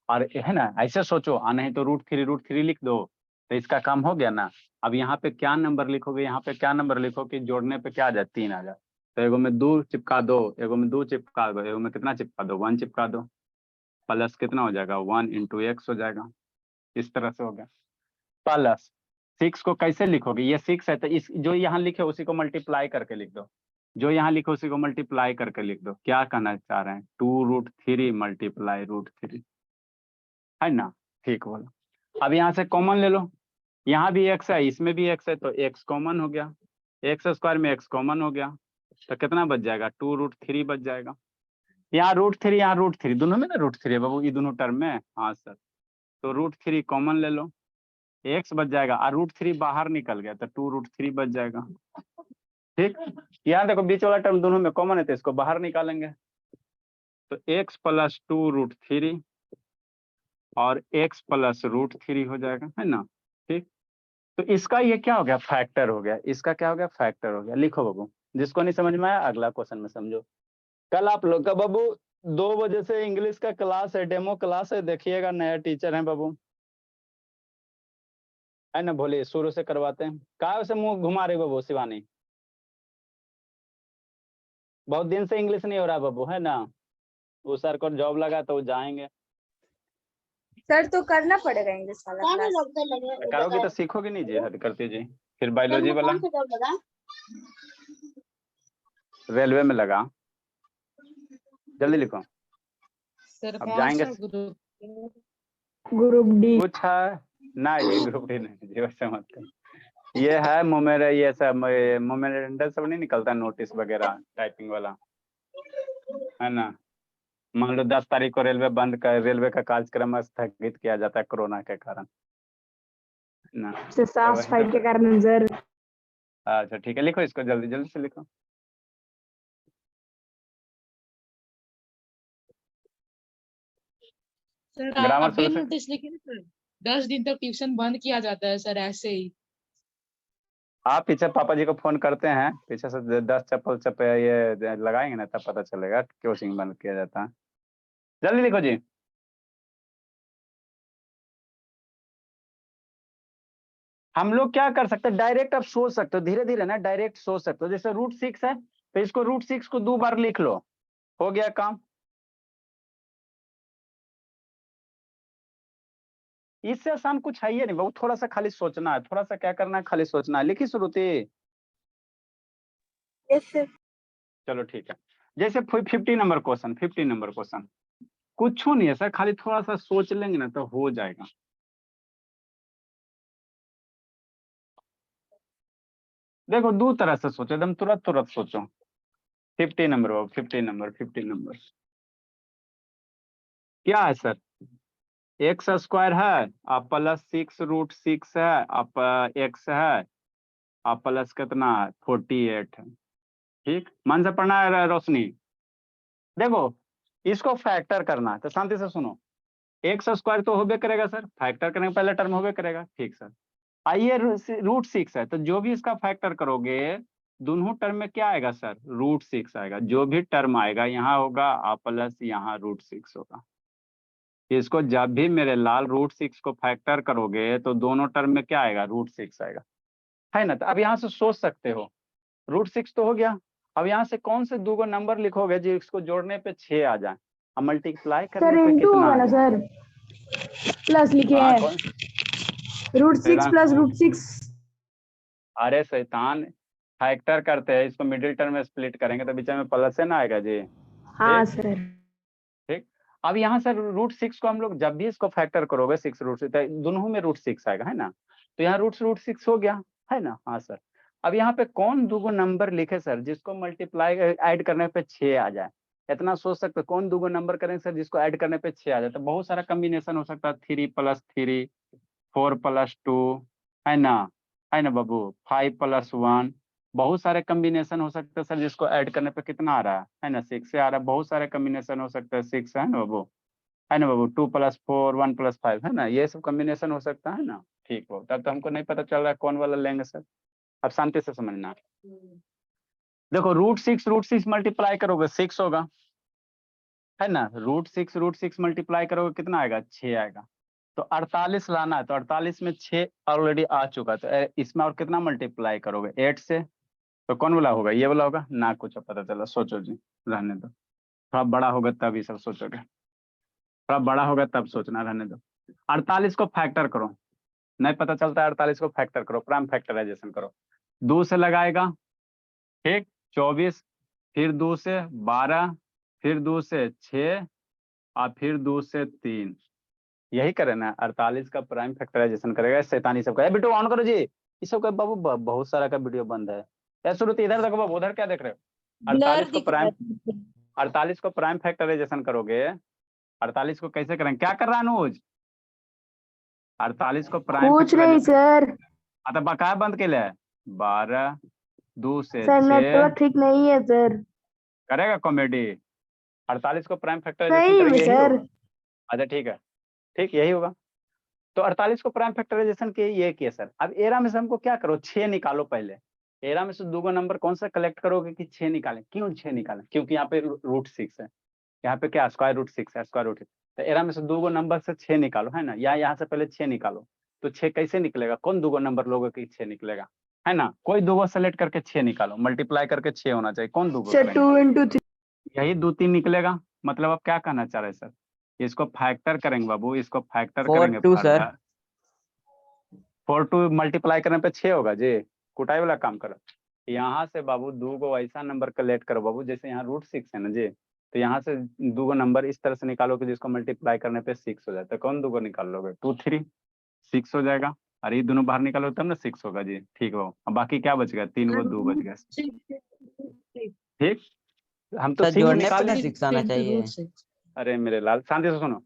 और है ना, ऐसे सोचो, नहीं तो √3 लिख दो, तो इसका काम हो गया ना। अब यहाँ पे क्या नंबर लिखोगे, यहाँ पे क्या नंबर लिखो कि जोड़ने पे क्या आ जाए, 3 आ जाए। तो एगो में 2 चिपका दो, एगो में 2 चिपका दो, एगो में कितना चिपका दो, 1 चिपका दो, प्लस कितना हो जाएगा 1 × x हो जाएगा। इस तरह से हो गया। प्लस 6 को कैसे लिखोगे, ये 6 है तो इस जो यहाँ लिखे उसी को मल्टीप्लाई करके लिख दो, जो यहाँ लिखे उसी को मल्टीप्लाई करके लिख दो। क्या कहना चाह रहे हैं, 2√3 मल्टीप्लाई √3, है ना। ठीक बोलो। अब यहाँ से कॉमन ले लो, यहाँ भी x है, इसमें भी x है, तो x कॉमन हो गया, x² में x कॉमन हो गया, तो कितना बच जाएगा 2√3 बच जाएगा। यहाँ √3 यहाँ √3 दोनों में ना √3 है बाबू, ये दोनों टर्म में। हाँ सर, तो √3 कॉमन ले लो, x बच जाएगा, और √3 बाहर निकल गया तो 2√3 बच जाएगा। ठीक, यहाँ देखो बीच वाला टर्म दोनों में कॉमन है, तो इसको बाहर निकालेंगे, तो x + 2√3 और x + √3 हो जाएगा, है ना। ठीक, तो इसका ये क्या हो गया, फैक्टर हो गया, इसका क्या हो गया, फैक्टर हो गया। लिखो बाबू, जिसको नहीं समझ में आया अगला क्वेश्चन में समझो। कल आप लोग का बाबू 2 बजे से इंग्लिश का क्लास है, डेमो क्लास है, देखिएगा, नया टीचर है बाबू, है ना। बोलिए, शुरू से करवाते हैं। कहा से मुंह घुमा रहे बाबू शिवानी, बहुत दिन से इंग्लिश नहीं हो रहा बाबू, है ना। वो सर को जॉब लगा तो वो जाएंगे। सर तो करना पड़ेगा इंग्लिश वाला क्लास। करोगे तो सीखोगे नहीं जी, हद करती जी। फिर बायोलॉजी वाला रेलवे में लगा, जल्दी लिखो। सर अब कौन जाएंगे, सा ग्रुप? Group D. कुछ है ना जी, ग्रुप डी नहीं जी, वैसे मत कर। ये है मोमेरा, ये सब मोमेरेंडल सब नहीं निकलता, नोटिस वगैरह टाइपिंग वाला, है ना। मान लो 10 तारीख को रेलवे बंद कर, रेलवे का कार्यक्रम स्थगित किया जाता है कोरोना के कारण, है ना। साफ सफाई के कारण सर। अच्छा ठीक है, लिखो इसको जल्दी जल्दी से लिखो। सर ग्रामर अभी शुरू से। नोटिस लिखे ना सर, 10 दिन तक ट्यूशन बंद किया जाता है सर, ऐसे ही। आप पीछे पापा जी को फोन करते हैं, पीछे से 10 चप्पल ये लगाएंगे ना, तब पता चलेगा कोचिंग बंद किया जाता है। जल्दी लिखो जी। हम लोग क्या कर सकते हैं, डायरेक्ट आप सोच सकते हो, धीरे धीरे ना डायरेक्ट सोच सकते हो। जैसे √6 है, तो इसको √6 को 2 बार लिख लो, हो गया काम। इससे आसान कुछ है ही नहीं, बहुत थोड़ा सा खाली सोचना है, थोड़ा सा क्या करना है, खाली सोचना है। लिखी श्रुति, यस सर। चलो ठीक है। जैसे 50 नंबर क्वेश्चन, 50 नंबर क्वेश्चन कुछ नहीं है सर, खाली थोड़ा सा सोच लेंगे ना तो हो जाएगा। देखो 2 तरह से सोचो, एकदम तुरंत तुरंत सोचो। 50 नंबर बाबू, 50 नंबर, 50 नंबर क्या है सर, x² है, आप +6√6 है, आप x है, आप प्लस कितना 48 है। ठीक, मन से पढ़ना है रोशनी। देखो इसको फैक्टर करना है, तो शांति से सुनो। x² तो होबे करेगा सर, फैक्टर करने का पहला टर्म होबे करेगा। ठीक सर, आइए √6 है, तो जो भी इसका फैक्टर करोगे दोनों टर्म में क्या आएगा सर, √6 आएगा। जो भी टर्म आएगा यहाँ होगा, आप प्लस यहाँ √6 होगा। इसको जब भी मेरे लाल √6 को फैक्टर करोगे तो दोनों टर्म में क्या आएगा, √6 आएगा, है ना। तो अब यहाँ से सोच सकते हो, √6 तो हो गया। अब यहाँ से कौन से 2 नंबर लिखोगे जिसको जोड़ने पे 6 आ जाए, अब मल्टीप्लाई करने पे इंटू कितना होगा आ ना जाए। सर, प्लस लिखे हाँ हैं कौन, √6 + √6। अरे शैतान, फैक्टर करते हैं इसको, मिडिल टर्म में स्प्लिट करेंगे तो बीच में प्लस से ना आएगा जी। हाँ ठीक सर। ठीक। अब यहाँ से √6 को हम लोग जब भी इसको फैक्टर करोगे 6 √6 तो दोनों में √6 आएगा, है ना। तो यहाँ √6 हो गया, है ना। हाँ सर। अब यहाँ पे कौन दूगो नंबर लिखे सर जिसको मल्टीप्लाई ऐड करने पे 6 आ जाए। इतना सोच सकते हो, कौन दूगो नंबर करेंगे सर जिसको ऐड करने पे 6 आ जाए। तो बहुत सारा कॉम्बिनेशन हो सकता है, 3+3, 4+2, है ना बाबू, 5+1, बहुत सारे कॉम्बिनेशन हो सकते हैं सर जिसको ऐड करने पे कितना आ रहा है ना, 6 से आ रहा है। बहुत सारे कॉम्बिनेशन हो सकते हैं 6, है ना बाबू, है ना बाबू, 2+4, 1+5, है ना, ये सब कॉम्बिनेशन हो सकता है ना। ठीक हो, तब तो हमको नहीं पता चल रहा है कौन वाला लेंगे सर। अब शांति से समझना। देखो √6 मल्टीप्लाई करोगे 6 होगा, है ना। √6 मल्टीप्लाई करोगे कितना आएगा, 6 आएगा। तो 48 लाना है, तो 48 में 6 ऑलरेडी आ चुका, तो इसमें और कितना मल्टीप्लाई करोगे 8 से। तो कौन वाला होगा, ये वाला होगा ना। कुछ पता चला, सोचो जी, रहने दो, थोड़ा बड़ा होगा तब ये सब सोचोगे, थोड़ा बड़ा होगा तब सोचना, रहने दो। 48 को फैक्टर करो, नहीं पता चलता है 48 को फैक्टर करो, प्राइम फैक्टराइजेशन करो। 2 से लगाएगा, ठीक, 24, फिर 2 से 12, फिर 2 से 6, और फिर 2 से 3, यही करे ना। 48 का प्राइम फैक्टराइजेशन करेगा। शैतानी सब का बेटो ऑन करो जी, ये सब का बाबू बहुत सारा का वीडियो बंद है यार। शुरू इधर देखो बाबू, उधर क्या देख रहे हो। ब्लर 48 को दिख रहा प्राइम है। 48 को प्राइम फैक्टराइजेशन करोगे। 48 को कैसे करेंगे, क्या कर रहा है अनुज। 48 को प्राइम कुछ नहीं फैक्टराइजेशन, सर। आता बकाया बंद के लिए 12, 2 से सर 6 नेटवर्क ठीक नहीं है सर। करेगा कॉमेडी। 48 को प्राइम फैक्टराइजेशन सही में करेंगे, यही सर। होगा। अच्छा ठीक है, ठीक यही होगा। तो 48 को प्राइम फैक्टराइजेशन के ये किया सर। अब एरा में से हमको क्या करो, 6 निकालो पहले। एरा में से दूगो नंबर कौन सा कलेक्ट करोगे कि 6 निकालें। क्यों 6 निकालें, क्योंकि यहाँ पे √6 है, यहाँ पे क्या √6 है, √6। तो एरा में से दूगो नंबर से 6 निकालो, है ना, या यहाँ से पहले 6 निकालो। तो 6 कैसे निकलेगा, कौन दूगो नंबर लोगे कि 6 निकलेगा, है ना। कोई दूगो सेलेक्ट करके 6 निकालो, मल्टीप्लाई करके 6 होना चाहिए, कौन दूगो सर करेंगे, 2 × 3। यही 2 3 निकलेगा। मतलब आप क्या कहना चाह रहे हैं सर, इसको फैक्टर करेंगे बाबू, इसको फैक्टर 4 करेंगे। 2 सर। 4 2 मल्टीप्लाई करने पे 6 होगा जी, कुटाई वाला काम करो। यहाँ से बाबू दूगो ऐसा नंबर कलेक्ट करो बाबू, जैसे यहाँ √6 है ना जी, तो यहाँ से दूगो नंबर इस तरह से निकालो कि जिसको मल्टीप्लाई करने पे 6 हो जाए। तो कौन दूगो निकाल लोगे, 2 3 6 हो जाएगा। अरे ये दोनों बाहर निकालो तब ना 6 होगा जी। ठीक हो, अब बाकी क्या बच गया, 3 व 2 बच गया। ठीक, हम तो सर 6 जोड़ने निकाल पे ना लिए। 6 आना चाहिए। अरे मेरे लाल शांति से सुनो,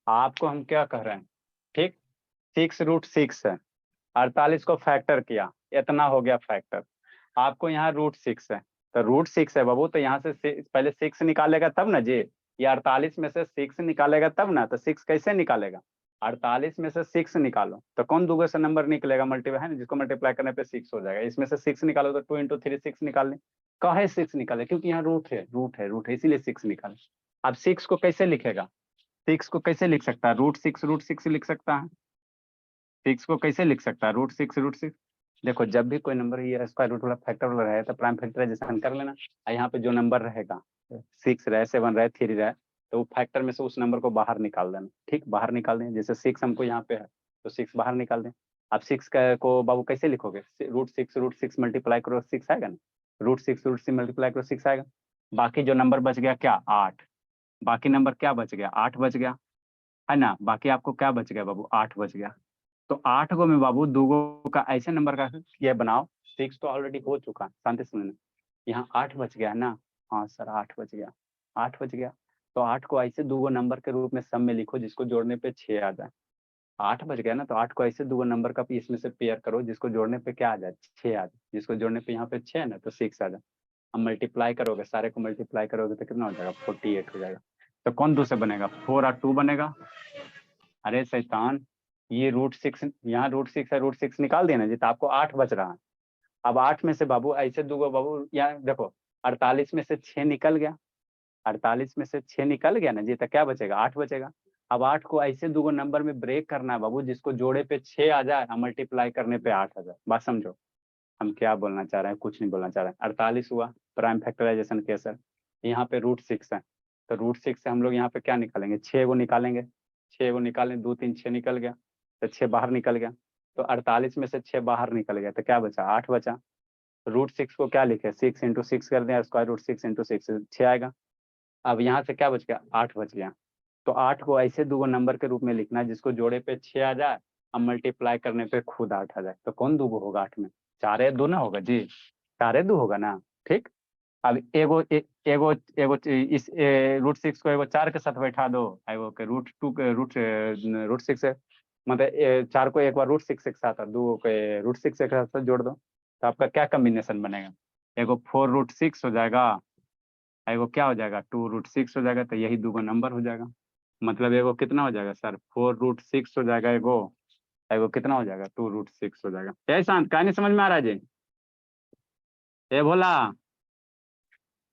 आपको हम क्या कह रहे हैं, ठीक। 6 √6 है, 48 को फैक्टर किया, इतना हो गया फैक्टर। आपको यहाँ √6 है, तो √6 है बाबू, तो यहाँ से पहले 6 निकालेगा तब ना जी। ये 48 में से 6 निकालेगा तब ना, तो 6 कैसे निकालेगा, 48 में से 6 निकालो तो कौन दूगो से नंबर निकलेगा मल्टीप्लाई, है ना, जिसको मल्टीप्लाई करने पे 6 हो जाएगा। इसमें से 6 निकालो तो 2 × 3 6 निकाल लें। कहे 6 निकाले, क्योंकि यहाँ रूट है इसीलिए 6 निकाले। अब 6 को कैसे लिखेगा, 6 को कैसे लिख सकता है, √6 लिख सकता है। 6 को कैसे लिख सकता है, √6 देखो जब भी कोई नंबर ये स्क्वायर रूट वाला फैक्टर वाला रहे तो प्राइम फैक्टराइजेशन कर लेना। और यहाँ पे जो नंबर रहेगा 6 रहे, 7 रहे, 3 रहे, तो फैक्टर में से उस नंबर को बाहर निकाल देना। ठीक, बाहर निकाल दें, जैसे 6 हमको यहाँ पे है तो 6 बाहर निकाल दें। अब 6 को बाबू कैसे लिखोगे, √6 मल्टीप्लाई करो 6 आएगा ना, √6 मल्टीप्लाई करो 6 आएगा। बाकी जो नंबर बच गया क्या, 8। बाकी नंबर क्या बच गया, 8 बच गया, है ना। बाकी आपको क्या बच गया बाबू, 8 बच गया। तो 8 गो में बाबू दूगो का ऐसे नंबर का ये बनाओ। 6 तो ऑलरेडी हो चुका, शांति सुनना। यहाँ 8 बच गया ना, हाँ सर 8 बच गया, 8 बच गया। तो 8 को ऐसे दूगो नंबर के रूप में सम में लिखो जिसको जोड़ने पे 6 आ जाए। 8 बच गया ना, तो 8 को ऐसे दूगो नंबर का इसमें से पेयर करो जिसको जोड़ने पे क्या आ जाए, 6 आ जाए। जिसको जोड़ने पे यहाँ पे 6 है ना, तो 6 आ जाए। अब मल्टीप्लाई करोगे, सारे को मल्टीप्लाई करोगे तो कितना हो जाएगा, 48 हो जाएगा। तो कौन दूसरे बनेगा, 4 और 2 बनेगा। अरे शैतान, ये √6 यहाँ √6 है, √6 निकाल दिया ना जी, तो आपको 8 बच रहा है। अब 8 में से बाबू ऐसे दूगो बाबू, यहाँ देखो 48 में से 6 निकल गया, 48 में से 6 निकल गया ना जी, तो क्या बचेगा, 8 बचेगा। अब 8 को ऐसे दूगो नंबर में ब्रेक करना है बाबू जिसको जोड़े पे 6 आ जाए और मल्टीप्लाई करने पे 8 आ जाए। बात समझो हम क्या बोलना चाह रहे हैं, कुछ नहीं बोलना चाह रहे हैं। 48 हुआ प्राइम फैक्टराइजेशन के सर, यहाँ पे √6 है, तो √6 से हम लोग यहाँ पे क्या निकालेंगे, 6 को निकालेंगे। 6 को निकालें, 2 3 6 निकल गया, तो 6 बाहर निकल गया। तो 48 में से 6 बाहर निकल गया तो क्या बचा, 8 बचा। √6 को क्या लिखे, 6 × 6 कर दें, स्क्वायर रूट 6 × 6 6 आएगा। अब यहाँ से क्या बच गया, 8 बच गया। तो 8 को ऐसे 2 नंबर के रूप में लिखना है जिसको जोड़े पे 6 आ जाए और मल्टीप्लाई करने पे खुद 8 आ जाए। तो कौन 2 होगा 8 में, 4 2 ना होगा जी, 4 2 होगा ना। ठीक, अब एगो इस √6 को एगो 4 के साथ बैठा दो, एगो के √2 के √6 है, मतलब 4 को एक बार √6 के साथ और 2 के √6 के साथ जोड़ दो, तो आपका क्या कॉम्बिनेशन बनेगा, एगो 4√6 हो जाएगा, एगो क्या हो जाएगा 2√6 हो जाएगा। तो यही 2 नंबर हो जाएगा। मतलब एगो कितना हो जाएगा सर, 4√6 हो जाएगा, एगो कितना हो जाएगा 2√6 हो जाएगा। क्या शांत, कहानी समझ में आ रहा है जी? ए भोला,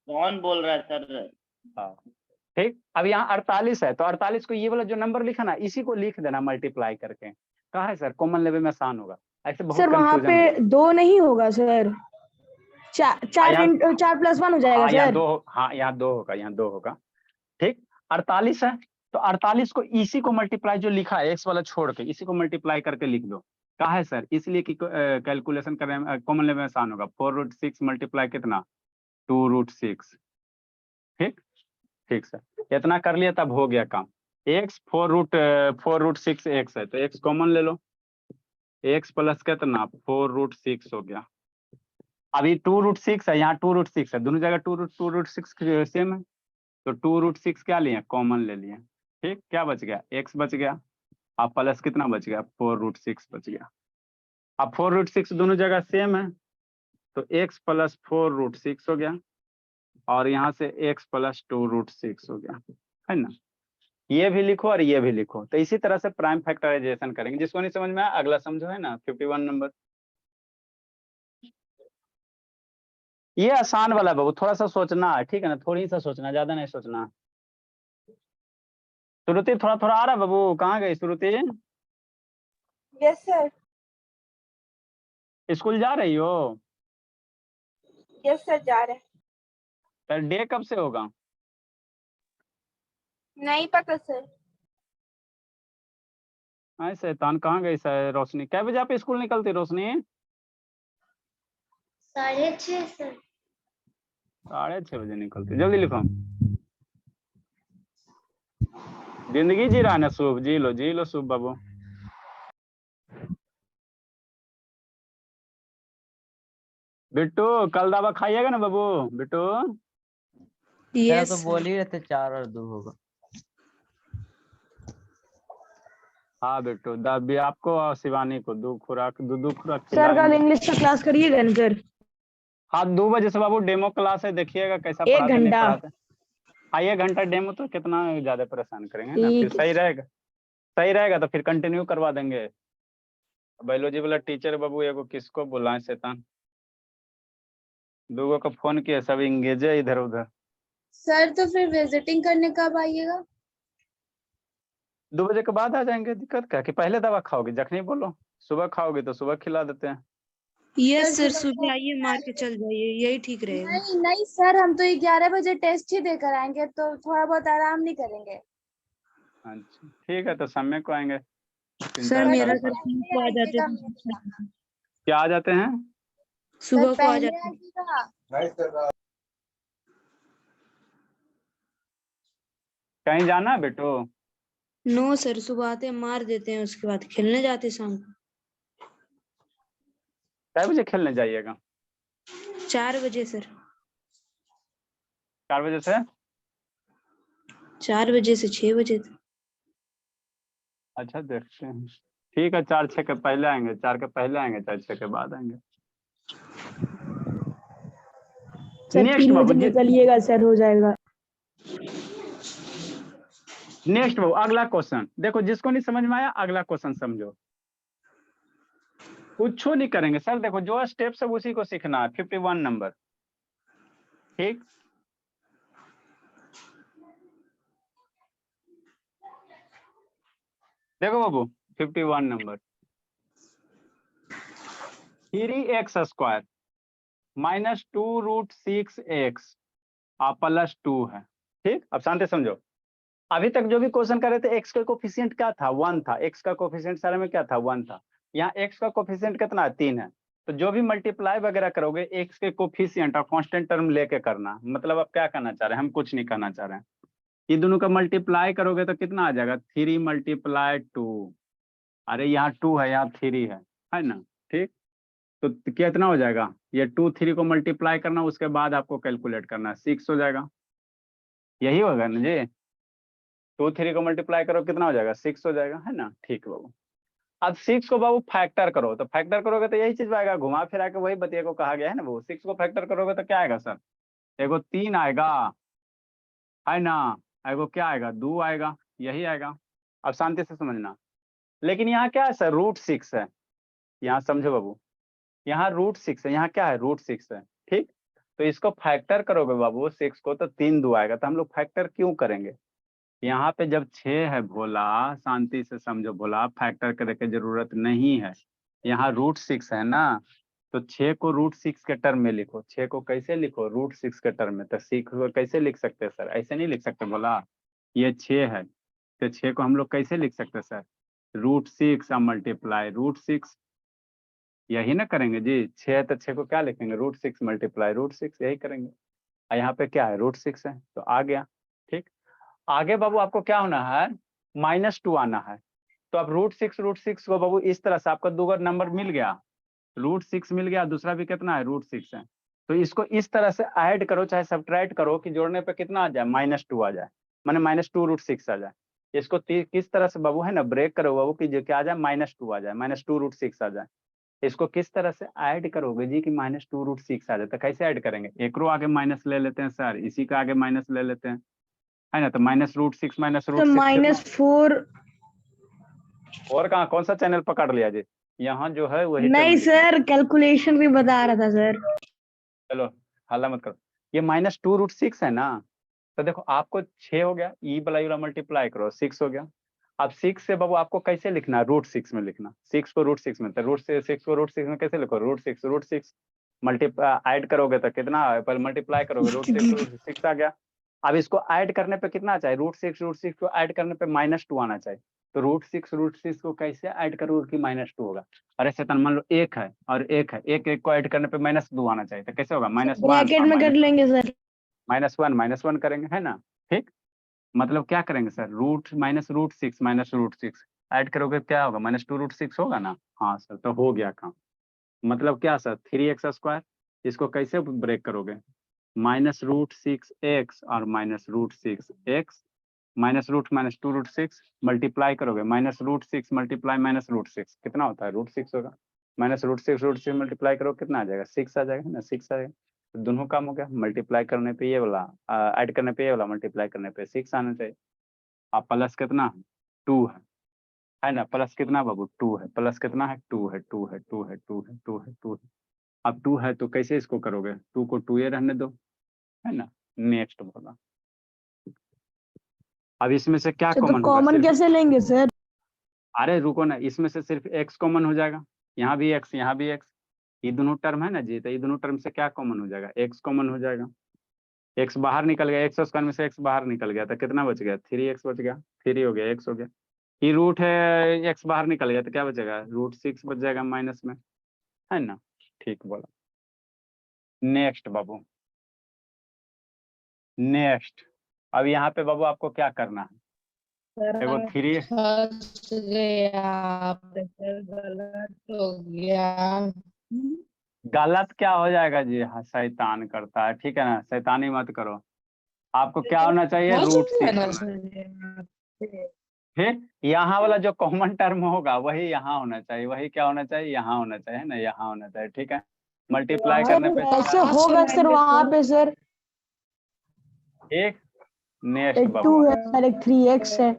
कौन बोल रहा है सर? हाँ ठीक। अब यहाँ 48 है तो 48 को ये वाला जो नंबर लिखा ना इसी को लिख देना मल्टीप्लाई करके। कहा है सर कॉमन लेवल में आसान होगा, ऐसे बहुत सर वहाँ कंफ्यूजन पे 2 नहीं होगा सर, 4 + 1 हो जाएगा यहाँ सर। 2, हाँ यहाँ 2 होगा, यहाँ 2 होगा। ठीक, 48 है तो 48 को इसी को मल्टीप्लाई जो लिखा है एक्स वाला छोड़ के इसी को मल्टीप्लाई करके लिख दो। कहा है सर इसलिए कि कैलकुलेशन करने में कॉमन लेवल में आसान होगा। 4√6 मल्टीप्लाई कितना, 2√6। ठीक ठीक सर, इतना कर लिया तब हो गया काम। x 4√6 x है तो x कॉमन ले लो, x प्लस कितना 4√6 हो गया। अभी 2√6 है, यहाँ 2√6 है, दोनों जगह 2√6 सेम है तो 2√6 क्या लिए, कॉमन ले लिए। ठीक, क्या बच गया, x बच गया, अब प्लस कितना बच गया 4√6 बच गया। अब 4√6 दोनों जगह सेम है तो x प्लस 4√6 हो गया और यहाँ से x प्लस 2√6 हो गया, है ना। ये भी लिखो और ये भी लिखो। तो इसी तरह से प्राइम फैक्टराइजेशन करेंगे। जिसको नहीं समझ में आया अगला समझो, है ना 51 नंबर। ये आसान वाला बाबू, थोड़ा सा सोचना है, ठीक है ना, थोड़ी सा सोचना, ज्यादा नहीं सोचना। श्रुति थोड़ा थोड़ा आ रहा है बाबू, कहाँ गई श्रुति? Yes sir. स्कूल जा रही हो? यस सर जा रहे हैं। तो डे कब से होगा? नहीं पता सर। ऐसे शैतान, कहाँ गई रोशनी? कै बजे आप स्कूल निकलती रोशनी? 6:30 सर। 6:30 बजे निकलती, जल्दी लिखो। जिंदगी जी रहा है ना शुभ, जी लो शुभ बाबू। बिट्टू कल दवा खाइएगा ना बाबू, बिट्टू? सर तो बोल ही रहे थे 4 और 2 होगा। हाँ बिट्टू, भी आपको और शिवानी को 2 खुराक सर कल इंग्लिश का क्लास करिएगा ना सर? हाँ 2 बजे से बाबू डेमो क्लास है, देखिएगा कैसा 1 पढ़ाते नहीं घंटा। पढ़ाते। हाँ 1 घंटा डेमो, तो कितना ज्यादा परेशान करेंगे ना, फिर ठीक है। सही रहेगा तो फिर कंटिन्यू करवा देंगे। बायोलॉजी वाला टीचर बाबू एगो किसको बुलाए, शैतान 2 को फोन किया, सब इंगेज है इधर उधर। सर तो फिर विजिटिंग करने कब आइएगा? 2 बजे के बाद आ जाएंगे। दिक्कत क्या, कि पहले दवा खाओगे जखनी बोलो, सुबह खाओगे तो सुबह खिला देते हैं। यस सर, सुबह आइए, मार के चल जाइए, यही ठीक रहेगा। नहीं नहीं सर, हम तो 11 बजे टेस्ट ही देकर आएंगे, तो थोड़ा बहुत आराम नहीं करेंगे। अच्छा ठीक है, तो समय को आएंगे। सर मेरा सर सर को आ जाते हैं, क्या आ जाते हैं, सुबह को आ जाते हैं। कहीं जाना है बेटो? नो सर, सुबह आते हैं मार देते हैं, उसके बाद खेलने जाते हैं शाम को। कै बजे खेलने जाइएगा? 4 बजे सर। 4 बजे से? 4 बजे से 6 बजे तक। अच्छा देखते हैं, ठीक है 4-6 के पहले आएंगे, 4 के पहले आएंगे, 4-6 के बाद आएंगे। सर नेक्स्ट 3 बाबू बजे निकलिएगा सर, हो जाएगा। नेक्स्ट बाबू अगला क्वेश्चन देखो, जिसको नहीं समझ में आया अगला क्वेश्चन समझो। कुछ नहीं करेंगे सर, देखो जो स्टेप है उसी को सीखना है। 51 नंबर, ठीक, देखो बाबू 51 number, 3x² minus 2√6x plus 2 है। ठीक, अब शांति समझो। अभी तक जो भी क्वेश्चन कर रहे थे, x का कोफिशिएंट क्या था, 1 था। x का कोफिशिएंट सारे में क्या था, 1 था। यहाँ x का कोफिशिएंट कितना है 3 है, तो जो भी मल्टीप्लाई वगैरह करोगे x के कोफिशिएंट और कांस्टेंट टर्म लेके करना। मतलब आप क्या कहना चाह रहे हैं, हम कुछ नहीं कहना चाह रहे हैं। ये दोनों का मल्टीप्लाई करोगे तो कितना आ जाएगा 3 × 2। अरे यहाँ 2 है, यहाँ 3 है ना, ठीक। तो कितना हो जाएगा, ये 2 3 को मल्टीप्लाई करना, उसके बाद आपको कैलकुलेट करना है, 6 हो जाएगा। यही होगा ना जी, 2 3 को मल्टीप्लाई करो कितना हो जाएगा 6 हो जाएगा, है ना। ठीक बाबू, अब 6 को बाबू फैक्टर करो, तो फैक्टर करोगे तो यही चीज आएगा, घुमा फिरा के वही बतिया को कहा गया है ना वो। 6 को फैक्टर करोगे तो क्या आएगा सर, एगो 3 आएगा, है ना, एगो क्या आएगा 2 आएगा, यही आएगा। अब शांति से समझना। लेकिन यहाँ क्या है सर, √6 है, यहाँ समझो बाबू, यहाँ √6 है, यहाँ क्या है √6 है, ठीक। तो इसको फैक्टर करोगे बाबू 6 को तो 3 2 आएगा। तो हम लोग फैक्टर क्यों करेंगे, यहाँ पे जब 6 है भोला, शांति से समझो भोला, फैक्टर करने की जरूरत नहीं है। यहाँ √6 है ना, तो 6 को √6 के टर्म में लिखो। 6 को कैसे लिखो, √6 के टर्म में। तो 6 को कैसे लिख सकते हैं सर, ऐसे नहीं लिख सकते भोला। ये 6 है तो 6 को हम लोग कैसे लिख सकते हैं सर, √6 मल्टीप्लाई √6, यही ना करेंगे जी। 6 है तो 6 को क्या लिखेंगे, √6 मल्टीप्लाई √6, यही करेंगे। और यहाँ पे क्या है √6 है, तो आ गया, ठीक। आगे बाबू आपको क्या होना है, -2 आना है। तो अब √6 को बाबू इस तरह से आपका दो नंबर मिल गया, √6 मिल गया, दूसरा भी कितना है √6 है। तो इसको इस तरह से ऐड करो चाहे सब्ट्रैक्ट करो कि जोड़ने पे कितना आ जाए, -2 आ जाए, माने -2 √6 आ जाए। इसको किस तरह से बाबू है ना ब्रेक करो बाबू कि जो क्या आ जाए -2 आ जाए, -2 √6 आ जाए। इसको किस तरह से ऐड करोगे जी कि -2 √6 आ जाए। तो कैसे ऐड करेंगे, एक रो आगे माइनस ले लेते हैं सर, इसी का आगे माइनस ले लेते हैं, है ना। तो -√6 -4 और कहाँ कौन सा चैनल पकड़ लिया जी, यहाँ जो है वही नहीं चैनल। सर, कैलकुलेशन भी बता रहा था सर। चलो हल्ला मत करो, ये -2 √6 है ना। तो देखो आपको 6 हो गया, ई वाला मल्टीप्लाई करो 6 हो गया। अब 6 से बाबू आपको कैसे लिखना है, √6 में लिखना, 6 को √6 में, तो √6 को √6 में कैसे लिखो, √6 मल्टीप्लाई ऐड करोगे तो कितना, पर मल्टीप्लाई करोगे √6 आ गया। अब इसको ऐड करने पे कितना चाहिए, √6 को ऐड करने पे -2 आना चाहिए। तो √6 को कैसे ऐड करोगे कि -2 होगा। अरे शैतान, मान लो 1 है और 1 है, एक को ऐड करने पे -2 आना चाहिए, तो कैसे होगा, -1 ब्रैकेट में कर लेंगे सर। -1 करेंगे, है ना, ठीक। मतलब क्या करेंगे सर, -√6 ऐड करोगे क्या होगा, -2 √6 होगा ना। हाँ सर, तो हो गया काम। मतलब क्या सर, 3x², इसको कैसे ब्रेक करोगे, -√6x और -√6x, -2 √6 मल्टीप्लाई करोगे, -√6 मल्टीप्लाई -√6 कितना होता है, √6 होगा। -√6 मल्टीप्लाई करो कितना आ जाएगा, 6 आ जाएगा ना, 6 आ जाएगा। तो दोनों काम हो गया, मल्टीप्लाई करने पे ये वाला, ऐड करने पे ये वाला, मल्टीप्लाई करने पे 6 आना चाहिए। अब प्लस कितना 2 है ना, प्लस कितना बाबू 2 है, प्लस कितना है 2 है, 2 है, 2 है, 2 है, 2 है, 2 है। अब 2 है तो कैसे इसको करोगे, 2 को 2 रहने दो, है ना। नेक्स्ट बोला, अब इसमें से क्या तो कॉमन होगा, कॉमन सिर्फ, कैसे लेंगे सर? अरे रुको ना, इसमें से सिर्फ x कॉमन हो जाएगा, यहाँ भी x, यहाँ भी x, ये दोनों टर्म है ना जी। तो ये दोनों टर्म से क्या कॉमन हो जाएगा, x कॉमन हो जाएगा। x बाहर निकल गया, x² में से x बाहर निकल गया, तो कितना बच गया, 3x बच गया, 3 हो गया, x हो गया। ये रूट है, x बाहर निकल गया तो क्या बचेगा, √6 बच जाएगा माइनस में, है ना। ठीक बोला। नेक्स्ट बाबू, नेक्स्ट। अब यहाँ पे बाबू आपको क्या करना है, देखो 3 फंस गया, प्रेशर गलत हो गया। गलत क्या हो जाएगा जी, हाँ शैतान करता है, ठीक है ना, शैतानी मत करो। आपको क्या होना चाहिए, √6 फिर यहाँ वाला जो कॉमन टर्म होगा वही यहाँ होना चाहिए, वही क्या होना चाहिए, यहाँ होना चाहिए, है ना, यहाँ होना चाहिए, ठीक है। मल्टीप्लाई करने पे ऐसे होगा सर वहाँ पे सर, एक नेक्स्ट एक 2 बाबू, है और एक 3x है।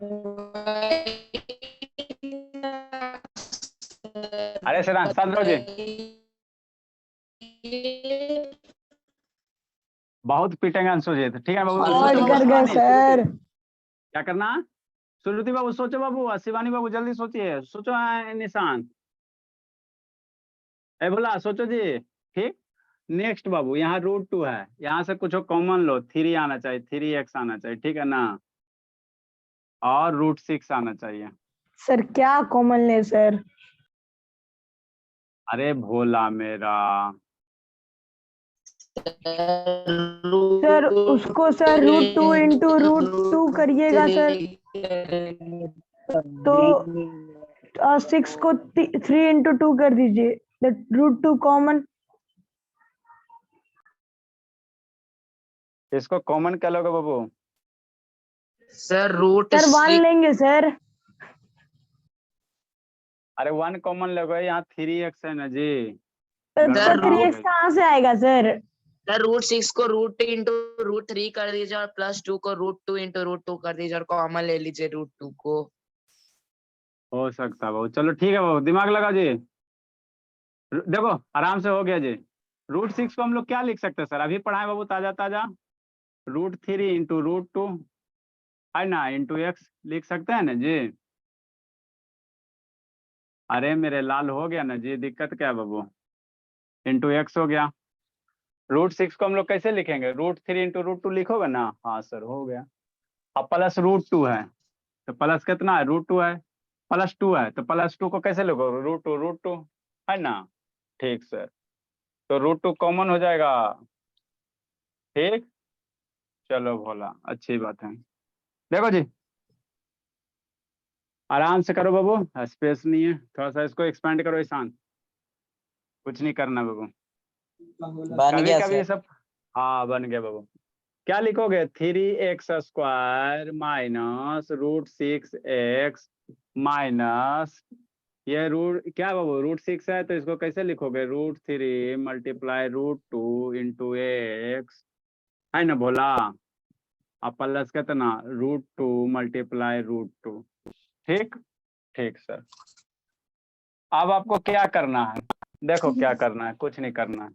अरे सर संद्रो जी बहुत पीटेंगे अंशु जी, ठीक है बाबू। और कर गए सर। क्या करना, सुरुति बाबू सोचो बाबू, शिवानी बाबू जल्दी सोचिए, सोचो निशान, ए बोला सोचो जी, ठीक। नेक्स्ट बाबू, यहाँ √2 है, यहाँ से कुछ कॉमन लो, 3 आना चाहिए, 3x आना चाहिए, ठीक है ना, और √6 आना चाहिए। सर क्या कॉमन ले सर? अरे भोला मेरा, सर उसको सर √2 करिएगा सर, तो 6 को 3 × 2 कर दीजिए, √2 कॉमन। इसको कॉमन क्या लोगे बाबू? सर रूट सर 1 लेंगे सर। अरे 1 कॉमन लोगे, यहाँ 3x है ना जी। सर गड़बड़ कहाँ हो 3x गई? कहाँ से आएगा सर? सर √6 को √2 इंटू √3 कर दीजिए और +2 को √2 इंटू √2 कर दीजिए और कॉमन ले लीजिए √2 को। हो सकता है बाबू, चलो ठीक है बाबू, दिमाग लगा जी। देखो आराम से हो गया जी। √6 को हम लोग क्या लिख सकते हैं सर, अभी पढ़ाए बाबू ताजा ताजा। √3 इंटू √2 है ना, इंटू x लिख सकते हैं ना जी। अरे मेरे लाल हो गया ना जी, दिक्कत क्या है बाबू? इंटू x हो गया। √6 को हम लोग कैसे लिखेंगे? √3 इंटू √2 लिखोगे ना? हाँ सर हो गया। अब प्लस √2 है, तो प्लस कितना है? √2 है, +2 है, तो +2 को कैसे लिखोगे? √2 है ना। ठीक सर, तो √2 कॉमन हो जाएगा। ठीक, चलो भोला, अच्छी बात है। देखो जी आराम से करो बाबू, स्पेस नहीं है, थोड़ा सा इसको एक्सपेंड करो ईशान, कुछ नहीं करना बाबू। बन कभी गया कभी सर। सब, हाँ बन गया बाबू। क्या लिखोगे? 3x² माइनस √6x माइनस, ये रूट क्या बाबू, √6 है तो इसको कैसे लिखोगे? √3 मल्टीप्लाई √2 इंटू x, है ना भोला। अब प्लस कितना? √2 मल्टीप्लाई √2। ठीक, ठीक सर। अब आपको क्या करना है? देखो क्या करना है, कुछ नहीं करना है।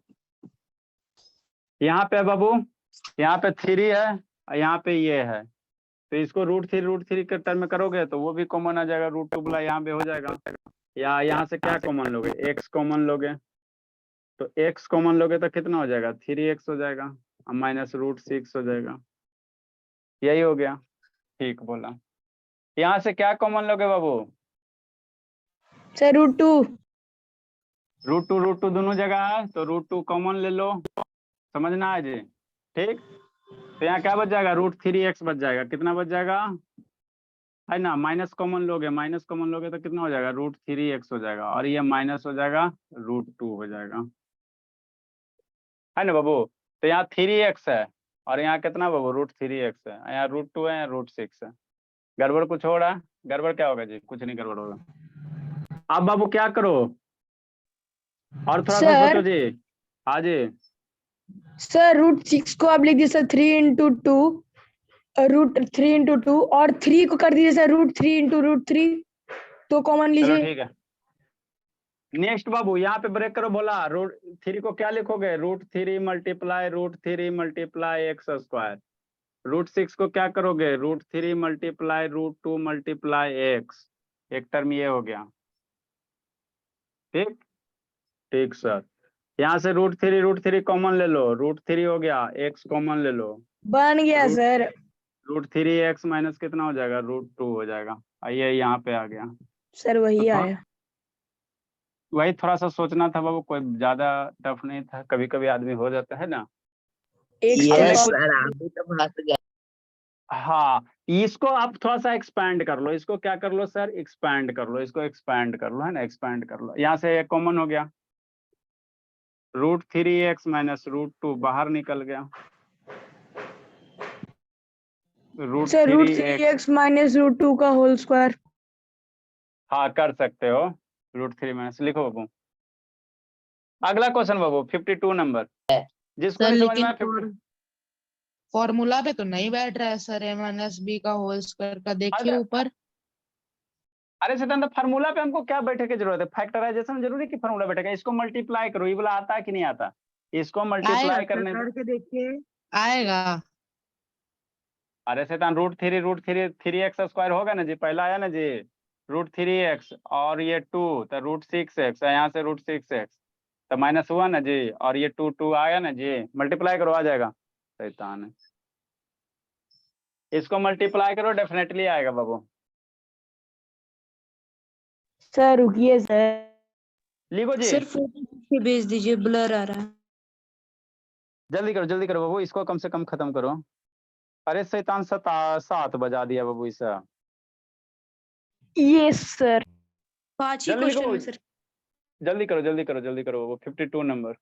यहाँ पे बाबू, यहाँ पे 3 है और यहाँ पे ये है, तो इसको √3 के टर्म में करोगे तो वो भी कॉमन आ जाएगा, √2 बोला यहाँ पे हो जाएगा। या यहाँ से क्या कॉमन लोगे? x कॉमन लोगे, तो x कॉमन लोगे तो कितना हो जाएगा? 3x हो जाएगा और माइनस √6 हो जाएगा, यही हो गया। ठीक बोला। यहाँ से क्या कॉमन लोगे बाबू? सर √2। √2 दोनों जगह है, तो √2 कॉमन ले लो, समझना है जी। ठीक, तो यहाँ क्या बच जाएगा? √3x बच जाएगा। कितना बच जाएगा? है ना, माइनस कॉमन लोगे, माइनस कॉमन लोगे तो कितना हो जाएगा? √3x हो जाएगा, और ये माइनस हो जाएगा, √2 हो जाएगा, है ना बाबू। तो यहाँ 3x है और यहाँ कितना बाबू? √3x है, यहाँ √2 है, यहाँ √6 है। गड़बड़ कुछ हो रहा है? गड़बड़ क्या होगा जी? कुछ नहीं गड़बड़ होगा। अब बाबू क्या करो, और थोड़ा सा सोचो सर जी। हाँ जी, सर √6 को आप लिख दीजिए सर 3 × 2, √3 × 2, और 3 को कर दीजिए सर √3 × √3, तो कॉमन चलो लीजिए। ठीक है। नेक्स्ट बाबू यहाँ पे ब्रेक करो, बोला √3 को क्या लिखोगे? √3 मल्टीप्लाई x²। √6 को क्या करोगे? √3 मल्टीप्लाई √2 मल्टीप्लाई x, एक टर्म ये हो गया। ठीक, ठीक सर। यहाँ से √3 कॉमन ले लो, √3 हो गया, x कॉमन ले लो, बन गया रूट सर। √3x माइनस कितना हो जाएगा? √2 हो जाएगा। आइए यहाँ पे आ गया। सर वही तो आया। वही थोड़ा सा सोचना था बाबू, कोई ज्यादा टफ नहीं था, कभी कभी आदमी हो जाता है ना। एक अब यस देखो, सर, अभी तो फंस गया। हाँ इसको आप थोड़ा सा एक्सपैंड कर लो, इसको क्या कर लो सर? एक्सपैंड कर लो, इसको एक्सपैंड कर लो, है ना, एक्सपैंड कर लो। यहाँ से कॉमन हो गया, √3x माइनस √2 बाहर निकल गया, सर √3x। √3x माइनस √2 का होल स्क्वायर। हाँ कर सकते हो, √3 माइनस लिखो बाबू। अगला क्वेश्चन बाबू 52 नंबर, जिसको सर नहीं समझ में लेकिन आया 50। फॉर्मूला पे तो नहीं बैठ रहा है सर, a-b का होल स्क्वायर का, देखिए अरे ऊपर। अरे सिद्धांत, फार्मूला पे हमको क्या बैठे की जरूरत है? फैक्टराइजेशन जरूरी कि फार्मूला बैठेगा? इसको मल्टीप्लाई करो, ये बोला आता है कि नहीं आता? इसको आएगा मल्टीप्लाई सर, करने में, करके देखिए, आएगा। अरे शैतान, √3 3x² होगा ना जी, पहला आया ना जी √3x, और ये 2 तो √6x, यहाँ से √6x तो माइनस हुआ ना जी, और ये 2 आया ना जी, मल्टीप्लाई करो आ जाएगा। शैतान है, इसको मल्टीप्लाई करो, डेफिनेटली आएगा बाबू। सर रुकिए सर। लिखो जी, सर फोटो पे भेज दीजिए, ब्लर आ रहा है। जल्दी करो बाबू, इसको कम से कम खत्म करो। अरे शैतान 7 बजा दिया बाबू इसे। Yes sir. 5 ही जल्दी लिखो, क्वेश्चन में सर। जल्दी करो बाबू, 52 नंबर।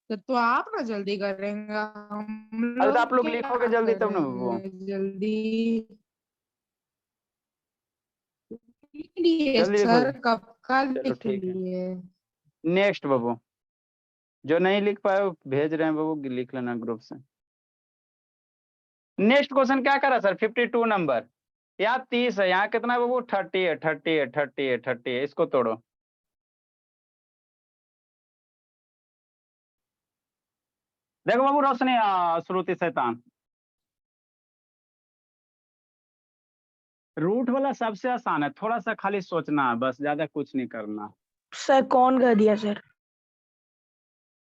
तो आप ना जल्दी करेंगे, हम अरे तो लोग आप लोग क्या लिखोगे जल्दी तब ना बाबू। करेंगे जल्दी। लिख लिए जल्दी लिखो, सर, कब का चलो लिख ठीक है। लिए। नेक्स्ट बाबू, जो नहीं लिख पाए वो भेज रहे हैं बाबू, लिख लेना ग्रुप से। नेक्स्ट क्वेश्चन क्या करा सर, 52 नंबर। यहाँ 30 है, यहाँ कितना है बाबू, 30 है, 30 है, 30 है, 30 है, इसको तोड़ो। देखो बाबू रोशनी, श्रुति शैतान, रूट वाला सबसे आसान है, थोड़ा सा खाली सोचना है बस, ज्यादा कुछ नहीं करना। सर कौन कर दिया सर?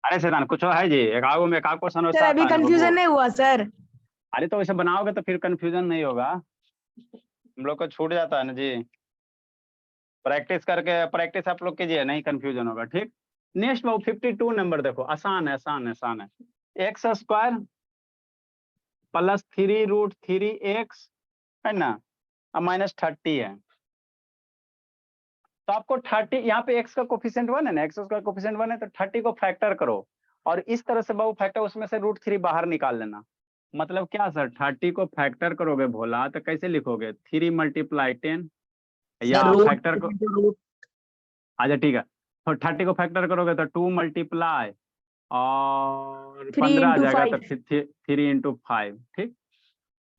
अरे शैतान कुछ है जी, एक आगो में एक क्वेश्चन सर अभी कंफ्यूजन नहीं हुआ सर। अरे तो वैसे बनाओगे तो फिर कंफ्यूजन नहीं होगा, हम लोग को छूट जाता है ना जी। प्रैक्टिस करके, प्रैक्टिस आप लोग कीजिए, नहीं कंफ्यूजन होगा, ठीक। नेक्स्ट बाबू 52 नंबर, देखो आसान है, आसान है। एक्स स्क्वायर प्लस 3√3x है ना, अब -30 है। तो आपको 30, यहाँ पे x का कोफिशिएंट 1 है ना, x का कोफिशिएंट 1 है, तो 30 को फैक्टर करो और इस तरह से बाबू फैक्टर, उसमें से √3 बाहर निकाल लेना। मतलब क्या सर, 30 को फैक्टर करोगे भोला तो कैसे लिखोगे, 3 × 10 या फैक्टर को, अच्छा ठीक है, तो 30 को फैक्टर करोगे तो 2 × और 3 15 आ into जाएगा, तो 5। फिर 3 × 5, ठीक।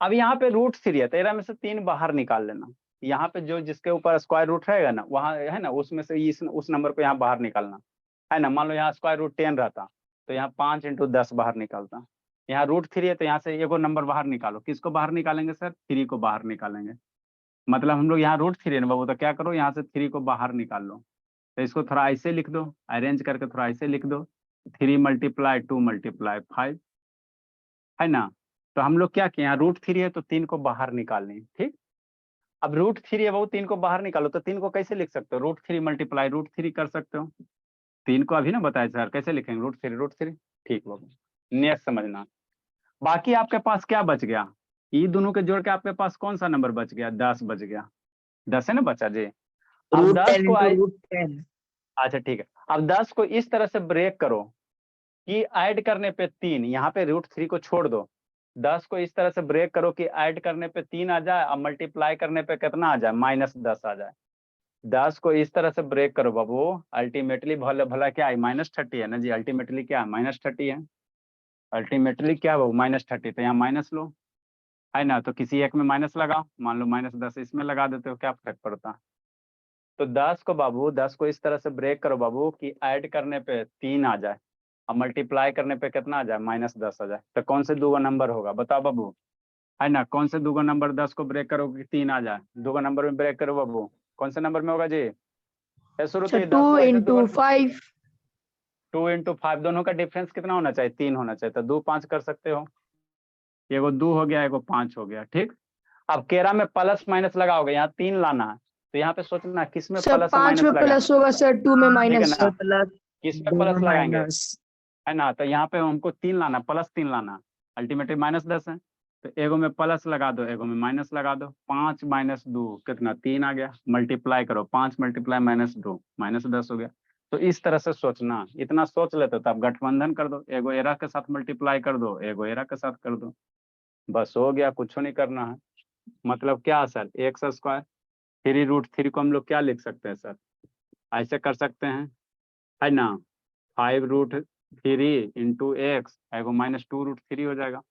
अब यहाँ पे √3 है, 13 में से 3 बाहर निकाल लेना। यहाँ पे जो जिसके ऊपर स्क्वायर रूट रहेगा ना, वहाँ है ना, उसमें से उस नंबर को यहाँ बाहर निकालना है ना। मान लो यहाँ √10 रहता तो यहाँ 5 × 10 बाहर निकालता। यहाँ √3 है तो यहाँ से एगो नंबर बाहर निकालो। किसको बाहर निकालेंगे सर, 3 को बाहर निकालेंगे। मतलब हम लोग यहाँ √3 है ना बाबू, तो क्या करो, यहाँ से 3 को बाहर निकाल लो। तो इसको थोड़ा ऐसे लिख दो, अरेंज करके थोड़ा ऐसे लिख दो, 3 × 2 × 5 है ना। तो हम लोग क्या किए, यहाँ √3 है तो 3 को बाहर निकाल लें, ठीक। अब √3 है वो, 3 को बाहर निकालो, तो 3 को कैसे लिख सकते हो, √3 × √3 कर सकते हो। 3 को अभी ना बताया सर, कैसे लिखेंगे, √3 ठीक बाबू। नेक्स्ट समझना। बाकी आपके पास क्या बच गया, ये दोनों के जोड़ के आपके पास कौन सा नंबर बच गया, 10 बच गया। 10 है ना बच्चा जी। अब 10 को अच्छा ठीक है, अब 10 को इस तरह से ब्रेक करो कि ऐड करने पे 3, यहाँ पे √3 को छोड़ दो। 10 को इस तरह से ब्रेक करो कि ऐड करने पे 3 आ जाए और मल्टीप्लाई करने पे कितना आ जाए, -10 आ जाए। 10 को इस तरह से ब्रेक करो बाबू, अल्टीमेटली भला भला क्या है, -30 है ना जी। अल्टीमेटली क्या है, -30 है। अल्टीमेटली क्या है बाबू, -30। तो यहाँ माइनस लो है ना, तो किसी एक में माइनस लगाओ, मान लो -10 इसमें लगा देते हो, क्या फर्क पड़ता। तो 10 को बाबू, 10 को इस तरह से ब्रेक करो बाबू कि ऐड करने पे 3 आ जाए और मल्टीप्लाई करने पे कितना आ जाए, -10 आ जाए। तो कौन से दूगो नंबर होगा बताओ बाबू, है ना। कौन से दूगो नंबर 10 को ब्रेक करो कि 3 आ जाए, दूगो नंबर में ब्रेक करो बाबू, कौन से नंबर में होगा जी। शुरू सर से 2 10 को ऐसे into 5। 2 × 5, दोनों का डिफरेंस कितना होना चाहिए, 3 होना चाहिए। तो 2 5 कर सकते हो, एगो 2 हो गया, एगो 5 हो गया, ठीक। अब केरा में प्लस माइनस लगाओगे, यहाँ 3 लाना है, तो यहाँ पे सोचना किस में सर प्लस 5 में माइनस लगा, प्लस होगा सर, 2 में ठीक है माइनस। ना, किस पे प्लस लगाएंगे, है ना। तो यहाँ पे हमको 3 लाना, +3 लाना, अल्टीमेटली -10 है। तो एगो में प्लस लगा दो, एगो में माइनस लगा दो। 5 - 2 कितना, 3 आ गया। मल्टीप्लाई करो, 5 × -2 -10 हो गया। तो इस तरह से सोचना, इतना सोच लेते तो आप गठबंधन कर दो, एगो एरा के साथ मल्टीप्लाई कर दो, एगो एरा के साथ कर दो, बस हो गया, कुछ नहीं करना है। मतलब क्या सर, x² 3√3 को हम लोग क्या लिख सकते हैं सर, ऐसे कर सकते हैं है ना, 5√3 × x, एगो -2√3 हो जाएगा,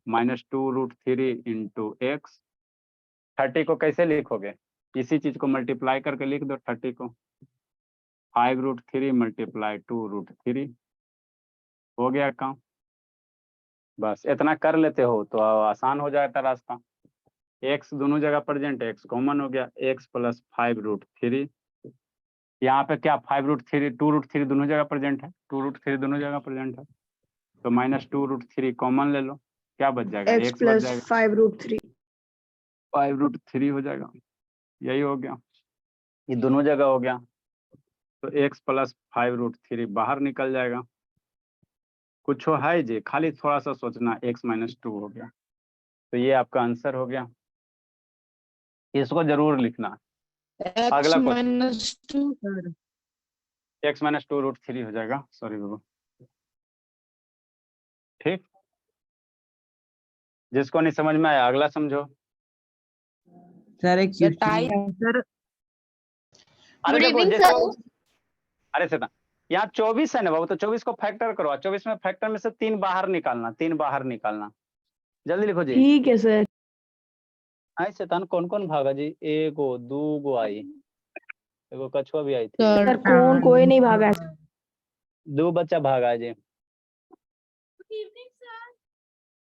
-2√3 × x। 30 को कैसे लिखोगे, इसी चीज को मल्टीप्लाई करके लिख दो 30 को, 5√3 × 2√3 हो गया काम। बस इतना कर लेते हो तो आसान हो जाता रास्ता। x दोनों जगह प्रेजेंट है, x कॉमन हो गया, x + 5√3। यहाँ पे क्या 5√3 2√3 दोनों जगह प्रेजेंट है, 2√3 दोनों जगह प्रेजेंट है, तो -2√3 कॉमन ले लो, क्या बच जाएगा, x x बच plus जाएगा, 5√3। 5√3 हो जाएगा, यही हो गया। ये दोनों जगह हो गया, तो x प्लस 5√3 बाहर निकल जाएगा। कुछ हो है जी, खाली थोड़ा सा सोचना, x माइनस 2 हो गया, तो ये आपका आंसर हो गया। इसको जरूर लिखना। x अगला question, minus 2 sir. x minus 2√3 हो जाएगा, सॉरी बाबू। ठीक, जिसको नहीं समझ में आया अगला समझो। सर एक सर क्वेश्चन टाइम है। सर। अरे गुड देखो इवनिंग जिसको, सर। अरे सेता, यहाँ 24 है ना बाबू, तो 24 को फैक्टर करो, 24 में फैक्टर में से 3 बाहर निकालना, 3 बाहर निकालना, जल्दी लिखो जी। ठीक है सर। आई शैतान कौन कौन भागा जी? एगो दूगो आई, एगो कछुआ भी आई थी, सर कौन, कोई नहीं भागा है। 2 बच्चा भागा जी, गुड इवनिंग सर।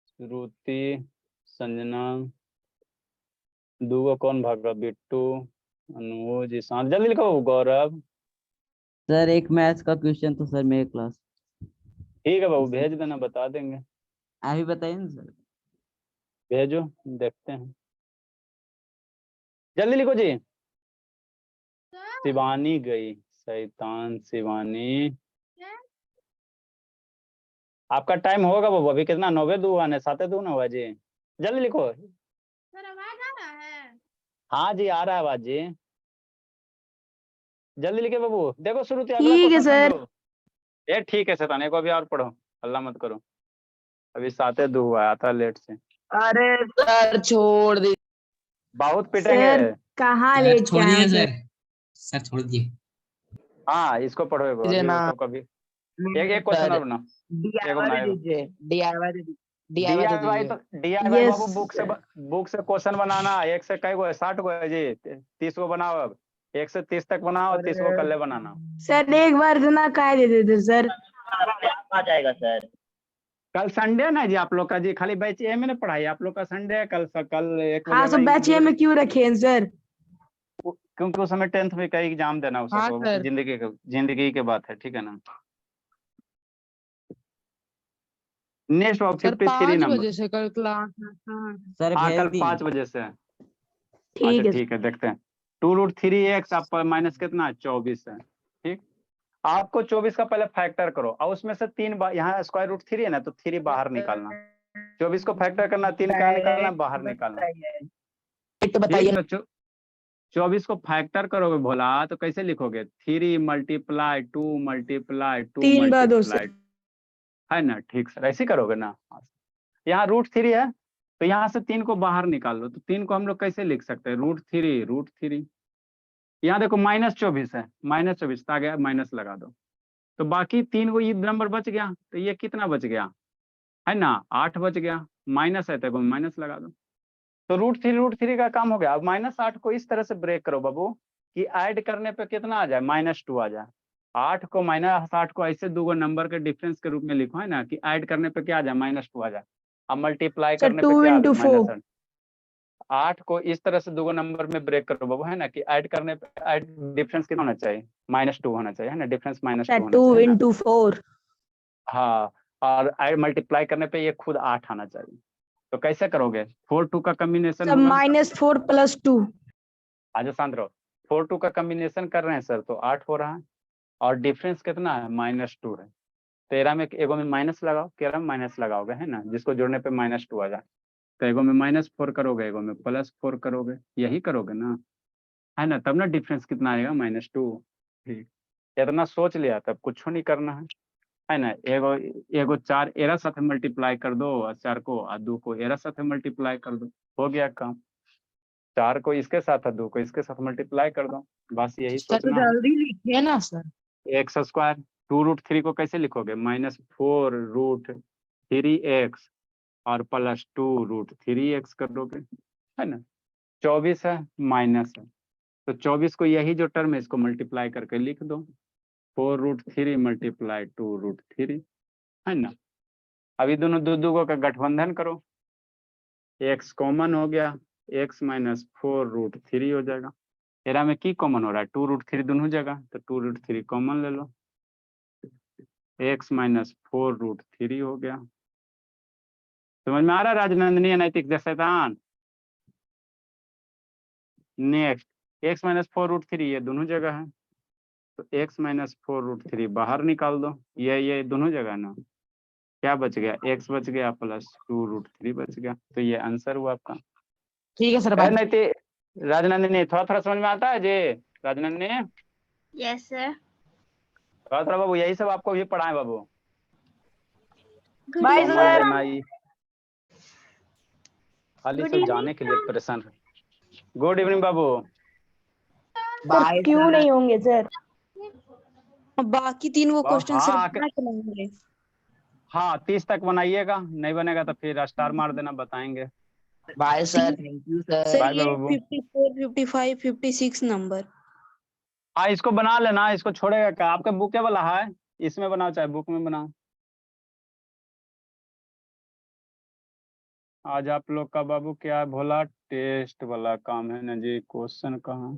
श्रुति, संजना, दूगो कौन भागा? बिट्टू, अनुज, ईशान, जल्दी लिखो। गौरव, सर एक मैथ्स का क्वेश्चन तो सर मेरे क्लास। ठीक है बाबू भेज देना, बता देंगे। अभी बताइए ना सर। भेजो, देखते हैं, जल्दी लिखो जी। शिवानी गई, शैतान शिवानी। आपका टाइम होगा बाबू, अभी कितना? 9:02 आने, 7:02 ना हुआ जी, जल्दी लिखो। सर आवाज आ रहा है? हाँ जी आ रहा है आवाज जी, जल्दी लिखे बाबू। देखो शुरू से अगला ठीक है क्वेश्चन सर। समझो। ये ठीक है शैतान, एक अभी और पढ़ो, हल्ला मत करो, अभी 7:02 हुआ है, आता लेट से। अरे सर छोड़ दी। बहुत सर पिटेंगे। कहाँ लेट के आए हैं सर? सर छोड़ दिए। हाँ इसको पढ़ो एगो, दीजिए अभी ना। तो कभी एक क्वेश्चन और बना, एगो DIY बनाएगा। दीजिए, DIY दे DIY दीजिए। तो DIY बाबू यस बुक से क्वेश्चन बनाना, 1 से कई गो? 60 गो है जी, 30 गो बनाओ, अब 1 से 30 तक बनाओ, 30 गो कल बनाना। सर, एक बार इतना काय दे देते सर। आ जाएगा सर। कल संडे ना जी आप लोग का जी, खाली बैच ए में ना पढ़ाई, आप लोग का संडे है कल। 1 हाँ, बजे सब बैच ए में क्यों रखे हैं सर? क्योंकि उस समय 10th में कई एग्जाम देना उस हाँ सबको, सर। जिंदगी की बात है, ठीक है ना। Next sir 53 5 number. बजे से कल क्लास है सर। सर हाँ भेज कल दिए। 5 बजे से है। ठीक अच्छा है। ठीक है, देखते हैं। 2√3x आपका माइनस कितना है? 24 है। ठीक, आपको 24 का पहले फैक्टर करो, और उसमें से 3 यहाँ √3 है ना, तो 3 बाहर निकालना। 24 को फैक्टर करना, 3 क्या निकालना? बाहर निकालना। तो बताइए। ठीक, तो 24 को फैक्टर करोगे भोला, तो कैसे लिखोगे? 3 × 2 × 2 3 बार 2 से। है ना? ठीक सर, ऐसे करोगे ना। यहाँ √3 है, तो यहाँ से 3 को बाहर निकाल लो, तो 3 को हम लोग कैसे लिख सकते हैं? √3। यहाँ देखो -24 है, -24 आ गया, माइनस लगा दो, तो बाकी 3 को ये नंबर बच गया, तो ये कितना बच गया? है ना, 8 बच गया। माइनस है तो माइनस लगा दो, तो √3 का काम हो गया। अब -8 को इस तरह से ब्रेक करो बाबू कि ऐड करने पे कितना आ जाए? -2 आ जाए। 8 को -8 को ऐसे 2 नंबर के डिफरेंस के रूप में लिखो, है ना, कि ऐड करने पे क्या आ जाए? -2 आ जाए। अब मल्टीप्लाई सर करने 2 पे क्या आ × जाए? 4। -8 को इस तरह से 2 नंबर में ब्रेक करो बाबू, है ना, कि ऐड करने पे ऐड डिफरेंस कितना होना चाहिए? -2 होना चाहिए, है ना, डिफरेंस -2 सर होना 2 चाहिए ना। × 4। हाँ, और ऐड मल्टीप्लाई करने पे ये खुद 8 आना चाहिए। तो कैसे करोगे? 4 2 का कॉम्बिनेशन सर होगा। -4 + 2। आज शांत रहो। 4 2 का कॉम्बिनेशन कर रहे हैं सर, तो 8 हो रहा है, और डिफरेंस कितना है? -2 है। 13 में एगो में माइनस लगाओ, 13 में माइनस लगाओगे, है ना, जिसको जोड़ने पे -2 आ जाए। तो एगो में -4 करोगे, एगो में +4 करोगे, यही करोगे ना, है ना, तब ना डिफरेंस कितना आएगा? -2। ठीक, इतना सोच लिया तब कुछ नहीं करना है ना। एगो 4 एरा साथ मल्टीप्लाई कर दो, और 4 को, और 2 को एरा साथ मल्टीप्लाई कर दो, हो गया काम। 4 को इसके साथ और 2 को इसके साथ मल्टीप्लाई कर दो, बस यही सर तो सोचना है। जल्दी लिखिए ना सर। x²। 2√3 को कैसे लिखोगे? -4√3x और +2√3x कर दोगे, है ना। 24 है, माइनस है, तो 24 को यही जो टर्म है इसको मल्टीप्लाई करके लिख दो, 4√3 × 2√3, है ना। अभी दोनों दो का गठबंधन करो, x कॉमन हो गया, x - 4√3 हो जाएगा। एरा में की कॉमन हो रहा है? 2√3 दोनों जगह, तो 2√3 कॉमन ले लो, x - 4√3 हो गया। समझ में आ रहा है राजनंदनी अनैतिक शैतान? नेक्स्ट x माइनस 4√3 ये दोनों जगह है, तो x माइनस 4√3 बाहर निकाल दो, ये दोनों जगह ना, क्या बच गया, x बच गया प्लस 2√3 बच गया, तो ये आंसर हुआ आपका। ठीक है सर। नहीं थे राजनंदिनी, थोड़ा थोड़ा समझ में आता है जी राजनंदिनी? Yes sir. थोड़ा थोड़ा बाबू, यही सब आपको भी पढ़ाए बाबू। बाय कोमल सर। जयमाई खाली सब जाने के लिए परेशान है। गुड इवनिंग बाबू। सर क्यों नहीं होंगे सर? बाकी 3 वो क्वेश्चन हाँ, सिर्फ बना के लाएंगे। हाँ 30 तक बनाइएगा, नहीं बनेगा तो फिर स्टार मार देना, बताएंगे। Bye sir, thank you sir. Sir bye ये बाबू। 54, 55, 56 नंबर। हाँ इसको बना लेना, इसको छोड़ेगा क्या, आपका बुक वाला है, इसमें बनाओ चाहे बुक में बनाओ। आज आप लोग का बाबू क्या है भोला, टेस्ट वाला काम है ना जी, क्वेश्चन कहाँ?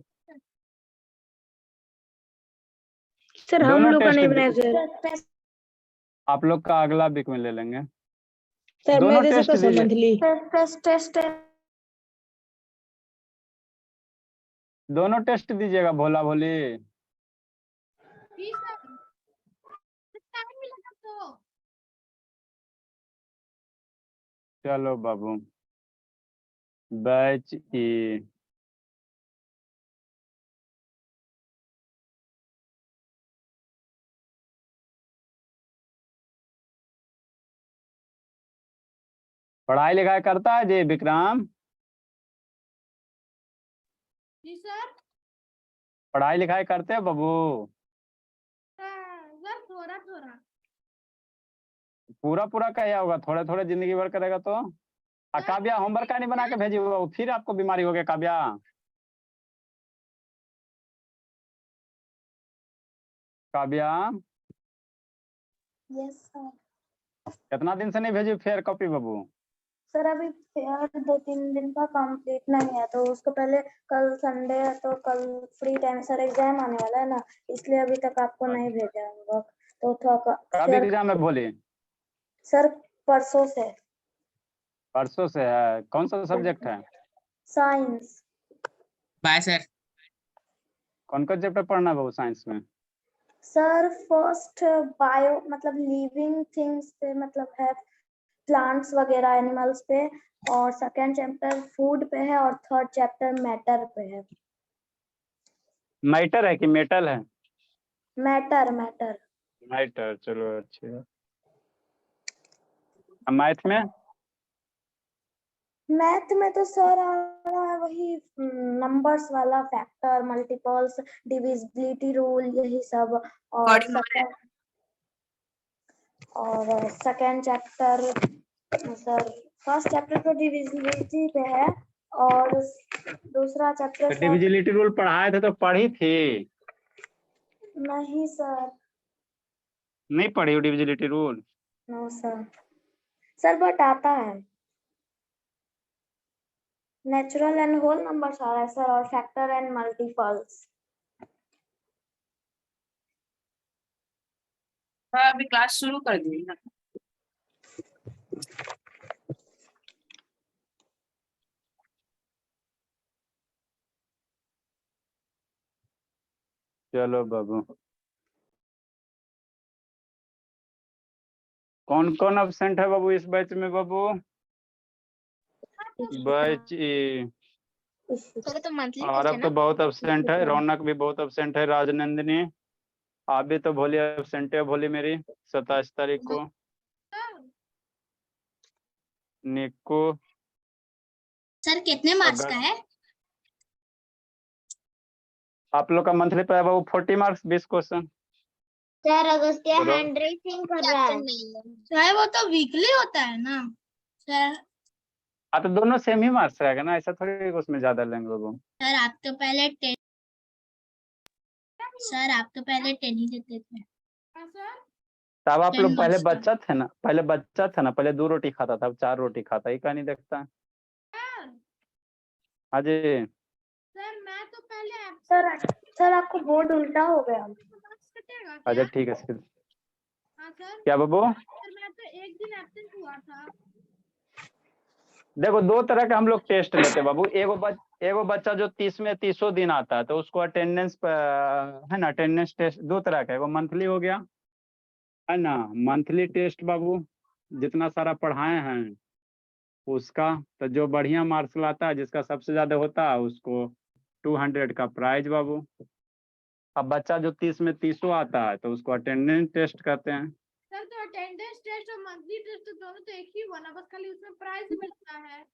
सर हम दोनों लोग का नहीं टेस्ट बनाया सर। आप लोग का अगला वीक में ले लेंगे। सर दोनों मेरे से टेस्ट तो दीजिए। मंथली। टेस्ट दोनों टेस्ट दीजिएगा भोला भोली। जी सर। टाइम मिलेगा तो। चलो बाबू, बैच ई पढ़ाई लिखाई करता है जी विक्रम? जी सर। पढ़ाई लिखाई करते हो बाबू? सर थोड़ा थोड़ा। पूरा पूरा क्या होगा, थोड़े थोड़े जिंदगी भर करेगा तो? काव्या होमवर्क का नहीं बना के भेजी बाबू, फिर आपको बीमारी हो गया काव्या। Kavya yes sir. कितना दिन से नहीं भेजी फेयर कॉपी बाबू? सर अभी फेयर 2-3 दिन का कंप्लीट नहीं है, तो उसको पहले कल संडे है तो कल फ्री टाइम, सर एग्जाम आने वाला है ना, इसलिए अभी तक आपको नहीं भेजा होमवर्क, तो थोड़ा कब फेयर। एग्जाम है बोली? सर परसों से। परसों से है, कौन सा सब्जेक्ट है? साइंस। Bye sir. कौन कौन चैप्टर पढ़ना है बाबू साइंस में? सर फर्स्ट बायो मतलब लिविंग थिंग्स पे, मतलब है प्लांट्स वगैरह एनिमल्स पे, और सेकंड चैप्टर फूड पे है, और थर्ड चैप्टर मैटर पे है। मैटर है कि मेटल है? Matter matter. मैटर, चलो अच्छी है। मैथ में? मैथ में तो सर आ रहा है वही नंबर्स वाला, फैक्टर, मल्टीपल्स, डिविजिबिलिटी रूल, यही सब। और second chapter sir, first chapter तो डिविजिबिलिटी पे है, और दूसरा चैप्टर तो सर डिविजिबिलिटी रूल पढ़ाए थे तो पढ़ी थी? नहीं सर। नहीं पढ़ी divisibility rule? No sir. Sir but आता है, नेचुरल एंड होल नंबर्स आ रहा है सर, और फैक्टर एंड मल्टीपल्स। अभी क्लास शुरू कर दी ना। चलो बाबू, कौन कौन अब्सेंट है बाबू इस बैच में बाबू? बैच ए सर तो मंथली आरब तो बहुत अब्सेंट है, रौनक भी बहुत अब्सेंट है, राजनंदिनी आप भी तो भोली अब्सेंट है, भोली मेरी 27 तारीख को। निको सर कितने मार्क्स का है? आप लोग का मंथली पे है बाबू 40 marks 20 question. Sir Agastya hand racing कर रहा है। सर वो तो वीकली होता है ना सर। हाँ तो दोनों सेम ही मार्क्स रहेगा ना, ऐसा थोड़ी कि उसमें ज्यादा लेंगे बाबू। सर आप तो पहले 10 ही देते थे। तब आप 10 लोग पहले मार्क्स का। बच्चा थे ना, पहले 2 रोटी खाता था, अब 4 रोटी खाता है, क्या नहीं देखता? हाँ जी सर मैं तो पहले सर आपको बोर्ड उल्टा हो गया। अच्छा ठीक है सर। हाँ सर। क्या बाबू? सर मैं तो एक दिन एब्सेंट हुआ था। देखो दो तरह का हम लोग टेस्ट लेते हैं बाबू। एगो बच्चा जो 30 में 30 दिन आता है तो उसको अटेंडेंस है ना, अटेंडेंस टेस्ट दो तरह का, एगो मंथली हो गया है ना, मंथली टेस्ट बाबू जितना सारा पढ़ाए हैं उसका, तो जो बढ़िया मार्क्स लाता है जिसका सबसे ज्यादा होता है उसको 200 का प्राइज बाबू। अब बच्चा जो 30 में 30 आता है तो उसको अटेंडेंस टेस्ट करते हैं। सर तो अटेंडेंस टेस्ट और मंथली टेस्ट दोनों तो एक ही हुआ ना, बस खाली उसमें प्राइस मिलता है।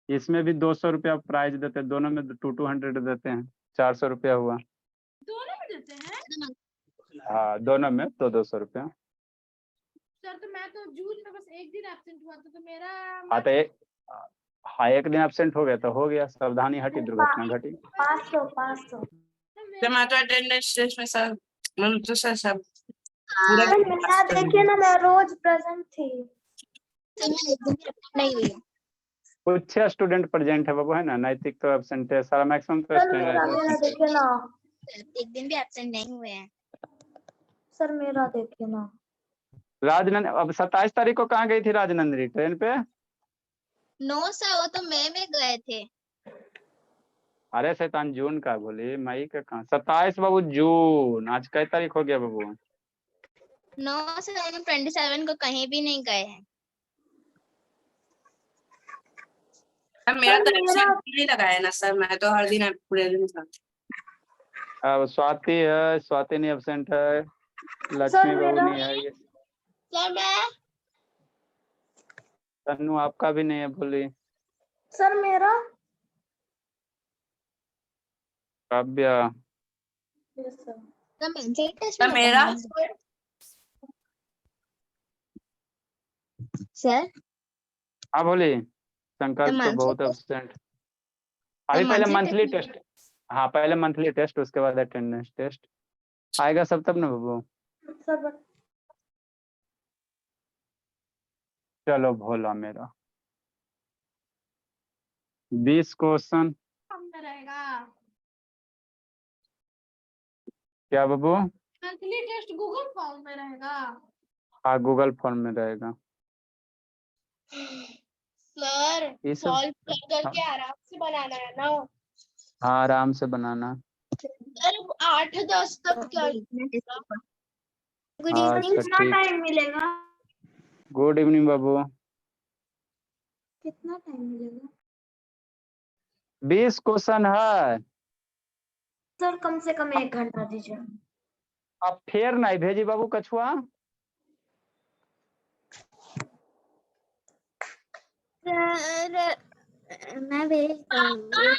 इसमें भी 200 रुपया प्राइज देते हैं, दोनों में 200 देते हैं, 400 रुपया हुआ। दोनों में देते हैं? हाँ दोनों में 200 रुपया। सर तो मैं तो जून में बस एक दिन एब्सेंट हुआ था तो मेरा हाँ एक दिन एब्सेंट हो गया तो हो गया, सावधानी हटी दुर्घटना घटी। 500 तो मैं तो अटेंडेंस टेस्ट में सर मैं तो सर सब सर मेरा देखिए ना, मैं रोज प्रेजेंट थी। नहीं हुई। कुछ 6 स्टूडेंट प्रेजेंट है बाबू है ना, नैतिक तो एब्सेंट है, सारा मैक्सिमम तो सर मेरा देखिए ना, एक दिन भी एब्सेंट नहीं हुए हैं। सर मेरा देखिए ना। राजनंद अब 27 तारीख को कहाँ गई थी राजनंदनी, ट्रेन पे? नो सर वो तो मई में गए थे। अरे शैतान जून का बोली, मई का कहाँ? 27 बाबू जून, आज कई तारीख हो गया बाबू? नो सर हम 27 को कहीं भी नहीं गए हैं। सर मेरा तो एब्सेंट नहीं लगाया ना सर, मैं तो हर दिन पूरे दिन था। अब स्वाति है, स्वाति नहीं एब्सेंट है, लक्ष्मी बाबू नहीं है, ये सर मैं तन्नू आपका भी नहीं है बोली, सर मेरा काव्या यस सर। सर मेरा सर हाँ बोली संकल्प तो बहुत एब्सेंट। अभी पहले मंथली टेस्ट, हाँ पहले मंथली टेस्ट उसके बाद अटेंडेंस टेस्ट आएगा सब तब ना बाबू। सर चलो भोला मेरा 20 क्वेश्चन रहेगा। क्या बाबू? मंथली टेस्ट गूगल फॉर्म में रहेगा। हाँ गूगल फॉर्म में रहेगा। सर ये सब सॉल्व करके आराम से बनाना है ना। हाँ आराम से बनाना। सर 8-10 तक क्या? गुड हाँ, इवनिंग। अच्छा, ठीक। टाइम मिलेगा? गुड इवनिंग बाबू। कितना टाइम मिलेगा? 20 क्वेश्चन है। सर कम से कम 1 घंटा दीजिए। अब फिर नहीं भेजी बाबू कछुआ। सर मैं भेज दूंगी।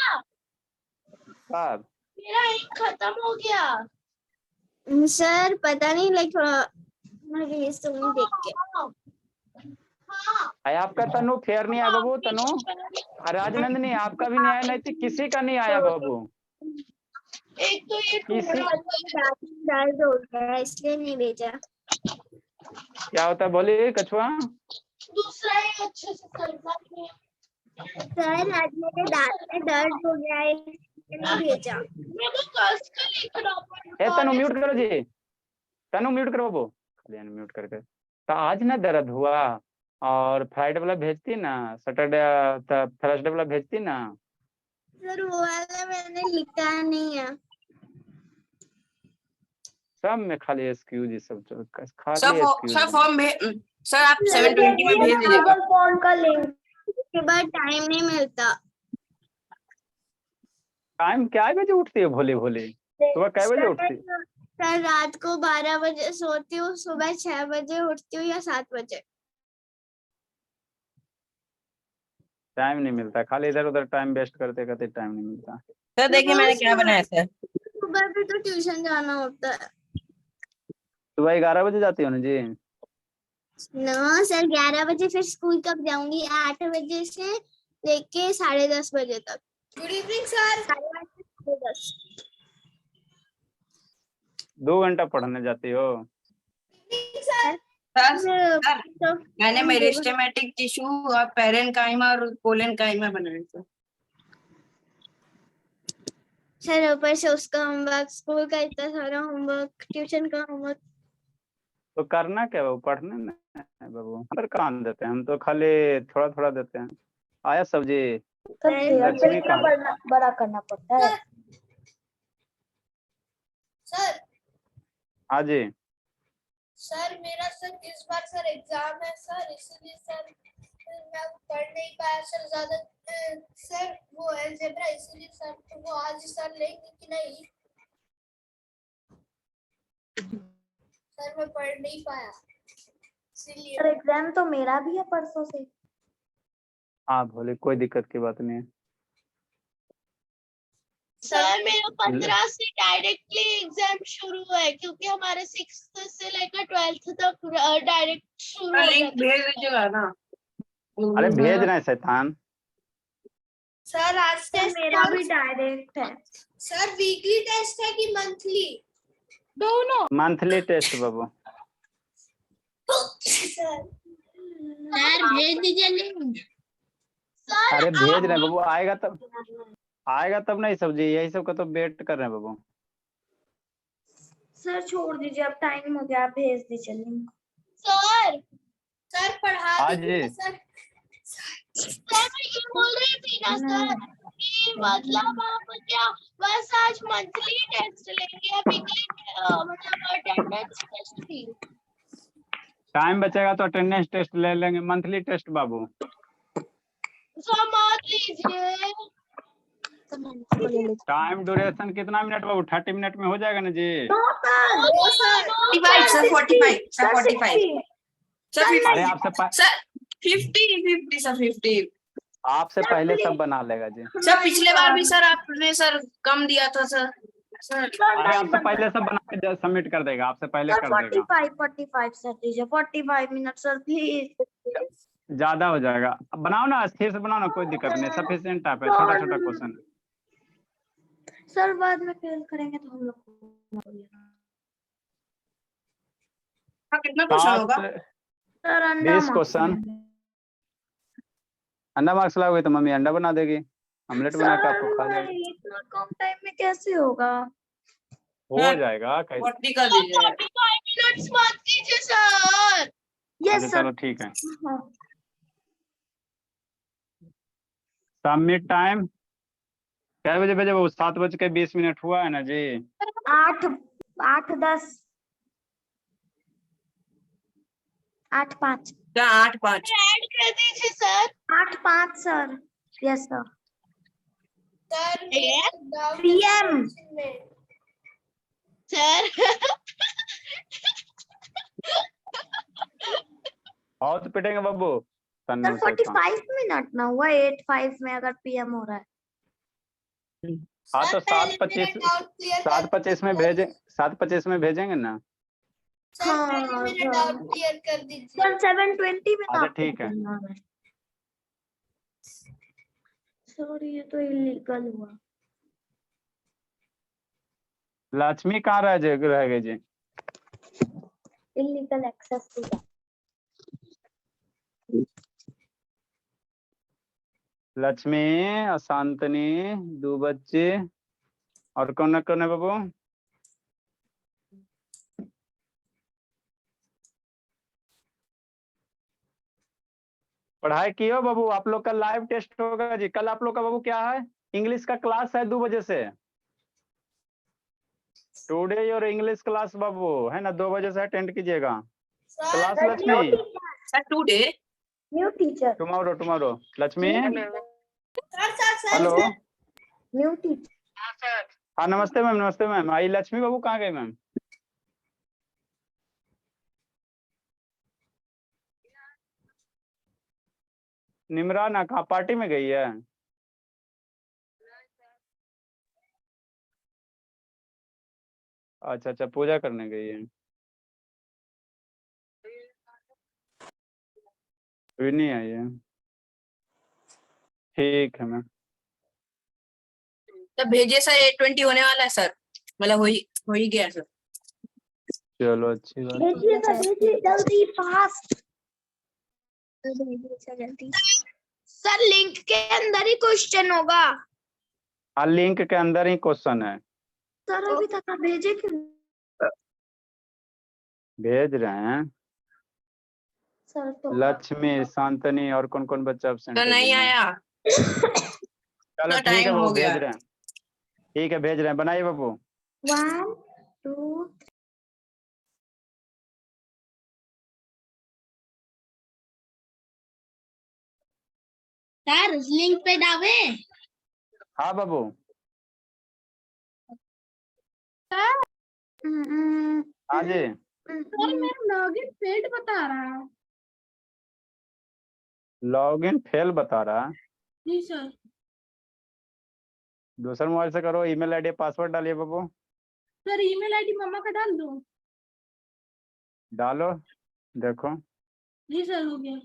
साहब मेरा एक खत्म हो गया। सर पता नहीं लाइक मैं भेज दूंगी देख के। आपका तनु फेयर नहीं आया बाबू, तनु राजनंदनी आपका भी नहीं आया, नहीं तो किसी का नहीं आया बाबू। एक तो ये किसी दर्द हो गया इसलिए नहीं भेजा। क्या होता है बोली कछुआ? दूसरा ही अच्छे से करना है। सर आज मेरे दांत में दर्द हो गया है इसलिए नहीं भेजा। मैं तो कस का लिखना ए तनु म्यूट करो जी, तनु म्यूट करो बाबू, म्यूट करके। तो आज ना दर्द हुआ और फ्राइडे वाला भेजती ना, सैटरडे थर्सडे वाला भेजती ना। सर वो वाला मैंने लिखा नहीं है। सब में खाली एक्सक्यूज ही सब चल खाली सर एक्सक्यूज। फॉर्म सर आप 720 में भेज दीजिएगा। गूगल फॉर्म का लिंक। उसके बाद टाइम नहीं मिलता। टाइम क्या बजे उठती है भोले भोले? सुबह कै बजे उठती? सर रात को 12 बजे सोती हूँ, सुबह 6 बजे उठती हूँ या 7 बजे। टाइम नहीं मिलता, खाली इधर उधर टाइम वेस्ट करते करते टाइम नहीं मिलता। सर देखिए मैंने क्या बनाया सर। सुबह भी तो ट्यूशन जाना होता है। सुबह 11 बजे जाती हो ना जी? ना सर 11 बजे, फिर स्कूल कब जाऊंगी? 8 बजे से लेके 10:30 बजे तक। Good evening sir. 10:30। 2 घंटा पढ़ने जाती हो? सर मैंने मेरिस्टेमेटिक टिश्यू और पेरेन्काइमा और कोलेनकाइमा बनाए थे। सर। ऊपर से उसका होमवर्क, स्कूल का इतना सारा होमवर्क, ट्यूशन का होमवर्क। तो करना क्या बाबू, पढ़ने में है बाबू, पर काम देते हैं हम तो, खाली थोड़ा थोड़ा देते हैं। आया सब्जी। लक्ष्मी इतना कहाँ? बड़ा करना पड़ता है। सर हाँ जी। सर मेरा सर इस बार सर एग्जाम है सर, इसलिए सर मैं पढ़ नहीं पाया सर ज्यादा। सर वो अलजेब्रा, इसलिए सर तो वो आज सर लेंगे कि नहीं? सर मैं पढ़ नहीं पाया इसीलिए। सर एग्जाम तो मेरा भी है परसों से। हाँ भोले, कोई दिक्कत की बात नहीं है। सर मेरा 15 से डायरेक्टली एग्जाम शुरू है, क्योंकि हमारे 6th से लेकर 12th तक डायरेक्ट शुरू हो लिंक भेज दीजिएगा ना। अरे भेज रहे हैं शैतान। सर आज से मेरा भी डायरेक्ट है। सर वीकली टेस्ट है कि मंथली? दोनों। मंथली टेस्ट बाबू। सर भेज दीजिए लिंक। अरे भेज रहे हैं बाबू, आएगा तब नहीं सब्जी, यही सब का तो वेट कर रहे हैं बाबू। सर छोड़ दीजिए, अब टाइम हो गया, आप भेज दीजिए लिंक। सर पढ़ा आज दीजिए सर। सर मैं ये बोल रही थी ना सर कि मतलब आप क्या बस आज मंथली टेस्ट लेंगे या वीकली मतलब अटेंडेंस टेस्ट भी? टाइम बचेगा तो अटेंडेंस टेस्ट ले लेंगे, मंथली टेस्ट बाबू। समझ लीजिए। टाइम ड्यूरेशन कितना मिनट बाबू? 30 मिनट में हो जाएगा ना जी? सर 45 सर 45 सर अरे आपसे 50 सर 50। आपसे पहले सब बना लेगा जी। सर पिछले बार भी सर आपने सर कम दिया था सर। अरे आपसे पहले सब बना के सबमिट कर देगा, आपसे पहले कर देगा। 45 सर दीजिए, 45 मिनट सर प्लीज। ज्यादा हो जाएगा, अब बनाओ ना, स्थिर से बनाओ ना, कोई दिक्कत नहीं, सफिशिएंट टाइप है, छोटा छोटा क्वेश्चन। सर बाद में फेल करेंगे तो हम लोग को कितना क्वेश्चन होगा? सर अंडा 20 क्वेश्चन। अंडा मार्क्स लाओगे तो मम्मी अंडा बना देगी, ऑमलेट बना के आपको खा जाएगी। इतना कम टाइम में कैसे होगा? हो जाएगा कैसे? 40 कर दीजिए। 45 मिनट्स मत कीजिए सर। यस अच्छा सर। चलो ठीक है। हाँ। सबमिट टाइम क्या बजे बजे? वो 7:20 हुआ है ना जी? 8:10 8:05 क्या 8:05? ऐड कर दीजिए sir. 8:05 sir. Yes sir. Sir PM sir और तो पिटेंगे बाबू। सर 45 मिनट ना हुआ, 8:05 में अगर PM हो रहा है। हाँ तो 7:25 में भेजे, 7:25 में भेजेंगे ना? हाँ डाउट क्लियर कर दीजिए। सर 7:20 में अच्छा ठीक है। सॉरी ये तो इलीगल हुआ। लक्ष्मी कहाँ रह गए जी? इलीगल एक्सेस हुआ। लक्ष्मी, अशांतनी, 2 बच्चे और कौन है बाबू? पढ़ाई की हो बाबू? आप लोग का लाइव टेस्ट होगा जी कल। आप लोग का बाबू क्या है? इंग्लिश का क्लास है 2 बजे से। टुडे और इंग्लिश क्लास बाबू है ना, 2 बजे से अटेंड कीजिएगा class. Lakshmi sir today new teacher. Tomorrow Lakshmi. Hello new teacher. हाँ नमस्ते मैम, नमस्ते मैम। आई लक्ष्मी बाबू कहाँ गए मैम? निमराना कहाँ पार्टी में गई है? अच्छा अच्छा पूजा करने गई है, अभी नहीं आई है। ठीक है मैम। तो भेजिए सर 8:20 होने वाला है सर, मतलब हो ही गया सर। चलो अच्छी बात। भेजिए सर, भेजिए जल्दी फास्ट। जल्दी सर लिंक के अंदर ही क्वेश्चन होगा। हाँ लिंक के अंदर ही क्वेश्चन है। सर अभी तक आप भेजे क्यों? भेज रहे हैं। सर तो लक्ष्मी, शांतनी और कौन कौन बच्चा absent तो है नहीं जिनमें? आया चलो तो ठीक है टाइम वो हो गया। भेज रहे हैं। ठीक है भेज रहे हैं, बनाइए बाबू। 1 2 सर लिंक पे डावे। हाँ बाबू। हाँ जी। सर मेरा लॉगिन फेल्ड बता रहा है। लॉगिन फेल बता रहा है। जी सर। दूसरे मोबाइल से करो, ईमेल आईडी पासवर्ड डालिए बाबू। सर ईमेल आईडी मम्मा का डाल दो। डालो, देखो। जी सर हो गया।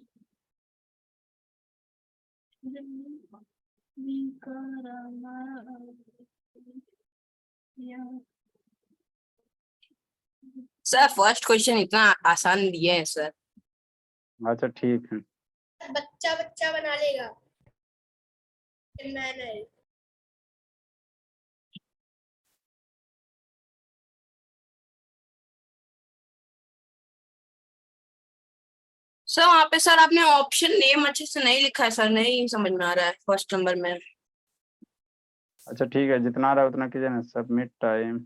सर फर्स्ट क्वेश्चन इतना आसान दिए हैं सर। अच्छा ठीक है। बच्चा बच्चा बना लेगा। मैंने सर वहाँ पे सर आपने ऑप्शन नेम अच्छे से नहीं लिखा है सर, नहीं समझ में आ रहा है फर्स्ट नंबर में। अच्छा ठीक है, जितना आ रहा है उतना कीजिए ना। Submit time.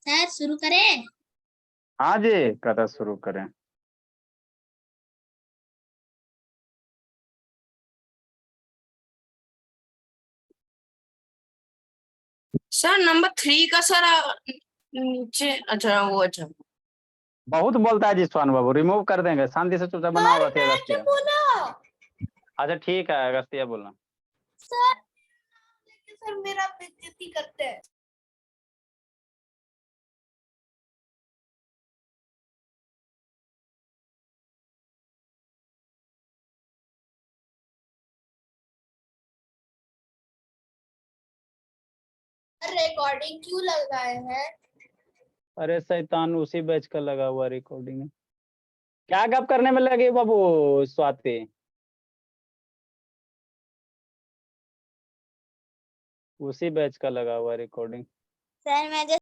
सर शुरू करें। हाँ जी, कथा शुरू करें। सर नंबर 3 का सर नीचे, अच्छा वो, अच्छा बहुत बोलता है जी स्वान बाबू, रिमूव कर देंगे। शांति से चुपचाप बनाओ अगस्त्य। अगस्त्य बोलो। अच्छा ठीक है, अगस्त्य बोलना। सर मेरा बेइज्जती करते हैं। रिकॉर्डिंग क्यों लगाए हैं? अरे शैतान, उसी बैच का लगा हुआ रिकॉर्डिंग है। क्या गप करने में लगे बाबू स्वाति? उसी बैच का लगा हुआ रिकॉर्डिंग। सर मैं